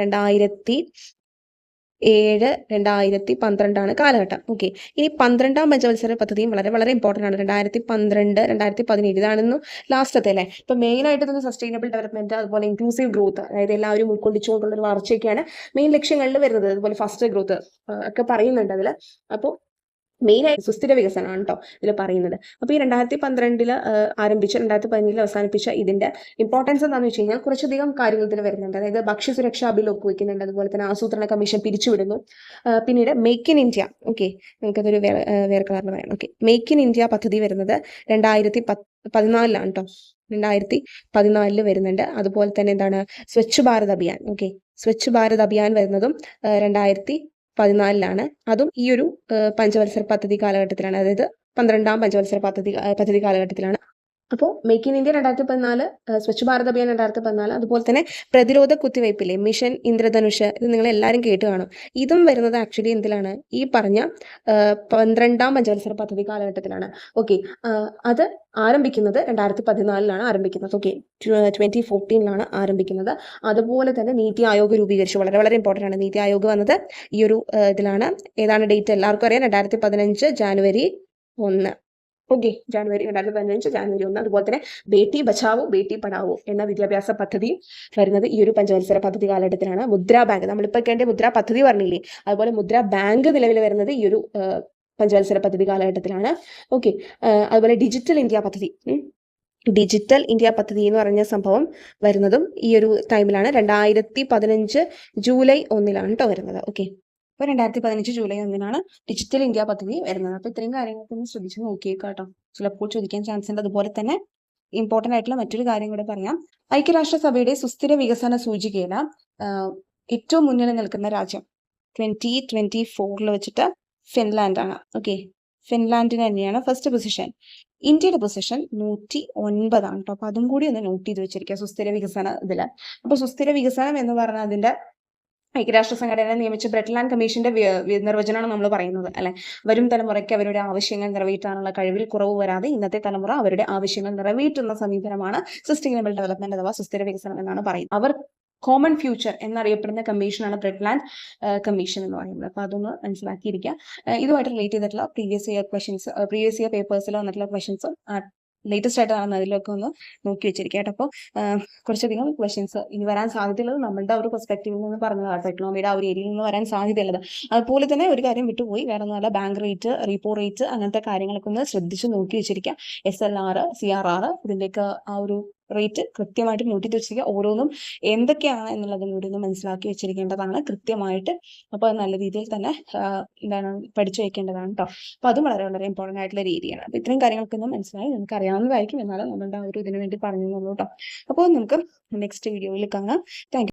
2007-2012 കാലഘട്ടം. ഓക്കെ, ഇനി 12ാം പഞ്ചവത്സര പദ്ധതിയും വളരെ വളരെ ഇമ്പോർട്ടൻ്റ് ആണ്. 2012-2017 ഇതാണെന്നു ലാസ്റ്റത്തെ അല്ലേ. ഇപ്പം മെയിനായിട്ട് തന്നെ സസ്റ്റൈനബിൾ ഡെവലപ്മെൻറ്റ്, അതുപോലെ ഇൻക്ലൂസീവ് ഗ്രോത്ത്, അതായത് എല്ലാവരും ഉൾക്കൊള്ളിച്ചുകൊണ്ടുള്ളൊരു വളർച്ചയൊക്കെയാണ് മെയിൻ ലക്ഷ്യങ്ങളിൽ വരുന്നത്. അതുപോലെ ഫസ്റ്റ് ഗ്രോത്ത് ഒക്കെ പറയുന്നുണ്ട് അതിൽ. അപ്പോൾ മെയിനായി സുസ്ഥിര വികസനമാണ് കേട്ടോ ഇതിൽ പറയുന്നത്. അപ്പോൾ ഈ 2012 ആരംഭിച്ച് 2017 അവസാനിപ്പിച്ച ഇതിന്റെ ഇമ്പോർട്ടൻസ് എന്താണെന്ന് വെച്ച് കഴിഞ്ഞാൽ കുറച്ചധികം കാര്യങ്ങൾ ഇതിൽ വരുന്നുണ്ട്. അതായത് ഭക്ഷ്യസുരക്ഷാ ബിൽ ഒപ്പുവെക്കുന്നുണ്ട്, അതുപോലെ തന്നെ ആസൂത്രണ കമ്മീഷൻ പിരിച്ചുവിടുന്നു. പിന്നീട് മേക്ക് ഇൻ ഇന്ത്യ, ഓക്കെ, നമുക്കതൊരു വേറെ കളറിൽ പറയാം. ഓക്കെ, മേക്ക് ഇൻ ഇന്ത്യ പദ്ധതി വരുന്നത് 2014 കേട്ടോ, 2014 വരുന്നുണ്ട്. അതുപോലെ തന്നെ എന്താണ് സ്വച്ഛ് ഭാരത് അഭിയാൻ, ഓക്കെ, സ്വച്ഛ് ഭാരത് അഭിയാൻ വരുന്നതും 2014 അതും ഈ ഒരു പഞ്ചവത്സര പദ്ധതി കാലഘട്ടത്തിലാണ്, അതായത് 12ാം പഞ്ചവത്സര പദ്ധതി കാലഘട്ടത്തിലാണ്. അപ്പോൾ make in India 2014, Swachh Bharat Abhiyan 2014, അതുപോലെ തന്നെ പ്രതിരോധ കുത്തിവയ്പ്പില്ലേ മിഷൻ ഇന്ദ്രധനുഷ്, ഇത് നിങ്ങൾ എല്ലാവരും കേട്ട് കാണും. ഇതും വരുന്നത് ആക്ച്വലി എന്തിലാണ്, ഈ പറഞ്ഞ 12ാം പഞ്ചവത്സര പദ്ധതി കാലഘട്ടത്തിലാണ്. ഓക്കെ, അത് ആരംഭിക്കുന്നത് 2014 ആരംഭിക്കുന്നത്. ഓക്കെ, 2014 ആരംഭിക്കുന്നത്. അതുപോലെ തന്നെ നീതി ആയോഗ് രൂപീകരിച്ചു. വളരെ വളരെ ഇമ്പോർട്ടൻ്റ് ആണ്. നീതി ആയോഗ് വന്നത് ഈ ഒരു ഇതിലാണ്. ഏതാണ് ഡേറ്റ് എല്ലാവർക്കും അറിയാം, 2015 ജാനുവരി 1. ഓക്കെ, ജാനുവരി 2015 ജാനുവരി 1. അതുപോലെ തന്നെ ബേട്ടി ബച്ചാവോ ബേട്ടി പഠാവോ എന്ന വിദ്യാഭ്യാസ പദ്ധതി വരുന്നത് ഈ ഒരു പഞ്ചവത്സര പദ്ധതി കാലഘട്ടത്തിലാണ്. മുദ്രാ ബാങ്ക്, നമ്മളിപ്പോൾ കേണ്ട മുദ്രാ പദ്ധതി പറഞ്ഞില്ലേ, അതുപോലെ മുദ്രാ ബാങ്ക് നിലവിൽ വരുന്നത് ഈ ഒരു പഞ്ചവത്സര പദ്ധതി കാലഘട്ടത്തിലാണ്. ഓക്കെ, അതുപോലെ ഡിജിറ്റൽ ഇന്ത്യ പദ്ധതി, ഡിജിറ്റൽ ഇന്ത്യ പദ്ധതി എന്ന് പറഞ്ഞ സംഭവം വരുന്നതും ഈ ഒരു ടൈമിലാണ്. 2015 ജൂലൈ 1 കേട്ടോ വരുന്നത്. ഓക്കെ, അപ്പോൾ 2015 ജൂലൈ 1 ഡിജിറ്റൽ ഇന്ത്യ പദ്ധതി വരുന്നത്. അപ്പോൾ ഇത്രയും കാര്യങ്ങളൊക്കെ ഒന്ന് ശ്രദ്ധിച്ച് നോക്കിയേക്കാം കേട്ടോ, ചിലപ്പോൾ ചോദിക്കാൻ ചാൻസ് ഉണ്ട്. അതുപോലെ തന്നെ ഇമ്പോർട്ടൻ്റ് ആയിട്ടുള്ള മറ്റൊരു കാര്യം കൂടെ പറയാം. ഐക്യരാഷ്ട്രസഭയുടെ സുസ്ഥിര വികസന സൂചികയിൽ ഏറ്റവും മുന്നിൽ നിൽക്കുന്ന രാജ്യം 2024 വെച്ചിട്ട് ഫിൻലാൻഡ് ആണ്. ഓക്കെ, ഫിൻലാൻഡിന് തന്നെയാണ് ഫസ്റ്റ് പൊസിഷൻ. ഇന്ത്യയുടെ പൊസിഷൻ 109 കേട്ടോ. അപ്പോൾ അതും കൂടി ഒന്ന് നോട്ട് ചെയ്ത് വെച്ചിരിക്കുക സുസ്ഥിര വികസന ഇതിൽ. അപ്പോൾ സുസ്ഥിര വികസനം എന്ന് പറഞ്ഞാൽ അതിന്റെ ഐക്യരാഷ്ട്ര സംഘടന നിയമിച്ച ബ്രെഡ്ലാൻഡ് കമ്മീഷന്റെ നിർവചനമാണ് നമ്മൾ പറയുന്നത്, അല്ലെ. വരും തലമുറയ്ക്ക് അവരുടെ ആവശ്യങ്ങൾ നിറവേറ്റാനുള്ള കഴിവിൽ കുറവ് വരാതെ ഇന്നത്തെ തലമുറ അവരുടെ ആവശ്യങ്ങൾ നിറവേറ്റുന്ന സമീപനമാണ് സസ്റ്റൈനബിൾ ഡെവലപ്മെന്റ് അഥവാ സുസ്ഥിര വികസനം എന്നാണ് പറയുന്നത്. അവർ കോമൺ ഫ്യൂച്ചർ എന്നറിയപ്പെടുന്ന കമ്മീഷനാണ് ബ്രെഡ്ലാൻഡ് കമ്മീഷൻ എന്ന് പറയുന്നത്. അപ്പോൾ അതൊന്ന് മനസ്സിലാക്കിയിരിക്കുക. ഇതുമായിട്ട് റിലേറ്റ് ചെയ്തിട്ടുള്ള പ്രീവിയസ് ഇയർ പേപ്പേഴ്സിൽ വന്നിട്ടുള്ള ക്വസ്റ്റ്യൻസ് ലേറ്റസ്റ്റ് ആയിട്ടാണ്, അതിലൊക്കെ ഒന്ന് നോക്കി വെച്ചിരിക്കുക കേട്ടോ. അപ്പോൾ കുറച്ചധികം ക്വസ്റ്റ്യൻസ് ഇനി വരാൻ സാധ്യതയുള്ളത് നമ്മളുടെ ഒരു പെർസ്പെക്റ്റീവിൽ നിന്ന് പറഞ്ഞതാണ്, എക്കണോമിയുടെ ആ ഒരു ഏരിയയിൽ നിന്ന് വരാൻ സാധ്യതയുള്ളത്. അതുപോലെ തന്നെ ഒരു കാര്യം വിട്ടുപോയി, വേറെ ഒന്നുമല്ല, ബാങ്ക് റേറ്റ്, റീപ്പോ റേറ്റ്, അങ്ങനത്തെ കാര്യങ്ങളൊക്കെ ഒന്ന് ശ്രദ്ധിച്ച് നോക്കി വെച്ചിരിക്കുക. SLR, CRR, ഇതിൻ്റെയൊക്കെ ആ ഒരു റേറ്റ് കൃത്യമായിട്ട് നോട്ട് ചെയ്ത് വെച്ചിരിക്കുക. ഓരോന്നും എന്തൊക്കെയാണ് എന്നുള്ളതും കൂടി ഒന്ന് മനസ്സിലാക്കി വെച്ചിരിക്കേണ്ടതാണ് കൃത്യമായിട്ട്. അപ്പോൾ അത് നല്ല രീതിയിൽ തന്നെ എന്താണ് പഠിച്ചു വെക്കേണ്ടതാണ് കേട്ടോ. അപ്പോൾ അതും വളരെ വളരെ ഇമ്പോർട്ടൻ്റ് ആയിട്ടുള്ള ഒരു ഏരിയയാണ്. അപ്പോൾ ഇത്രയും കാര്യങ്ങളൊക്കെ ഒന്ന് മനസ്സിലായി, നമുക്ക് അറിയാവുന്നതായിരിക്കും, എന്നാലും നമ്മളുടെ ആ ഒരു ഇതിനു വേണ്ടി പറഞ്ഞു തന്നു കേട്ടോ. അപ്പോൾ നമുക്ക് നെക്സ്റ്റ് വീഡിയോയിൽ കാണാം. Thank you.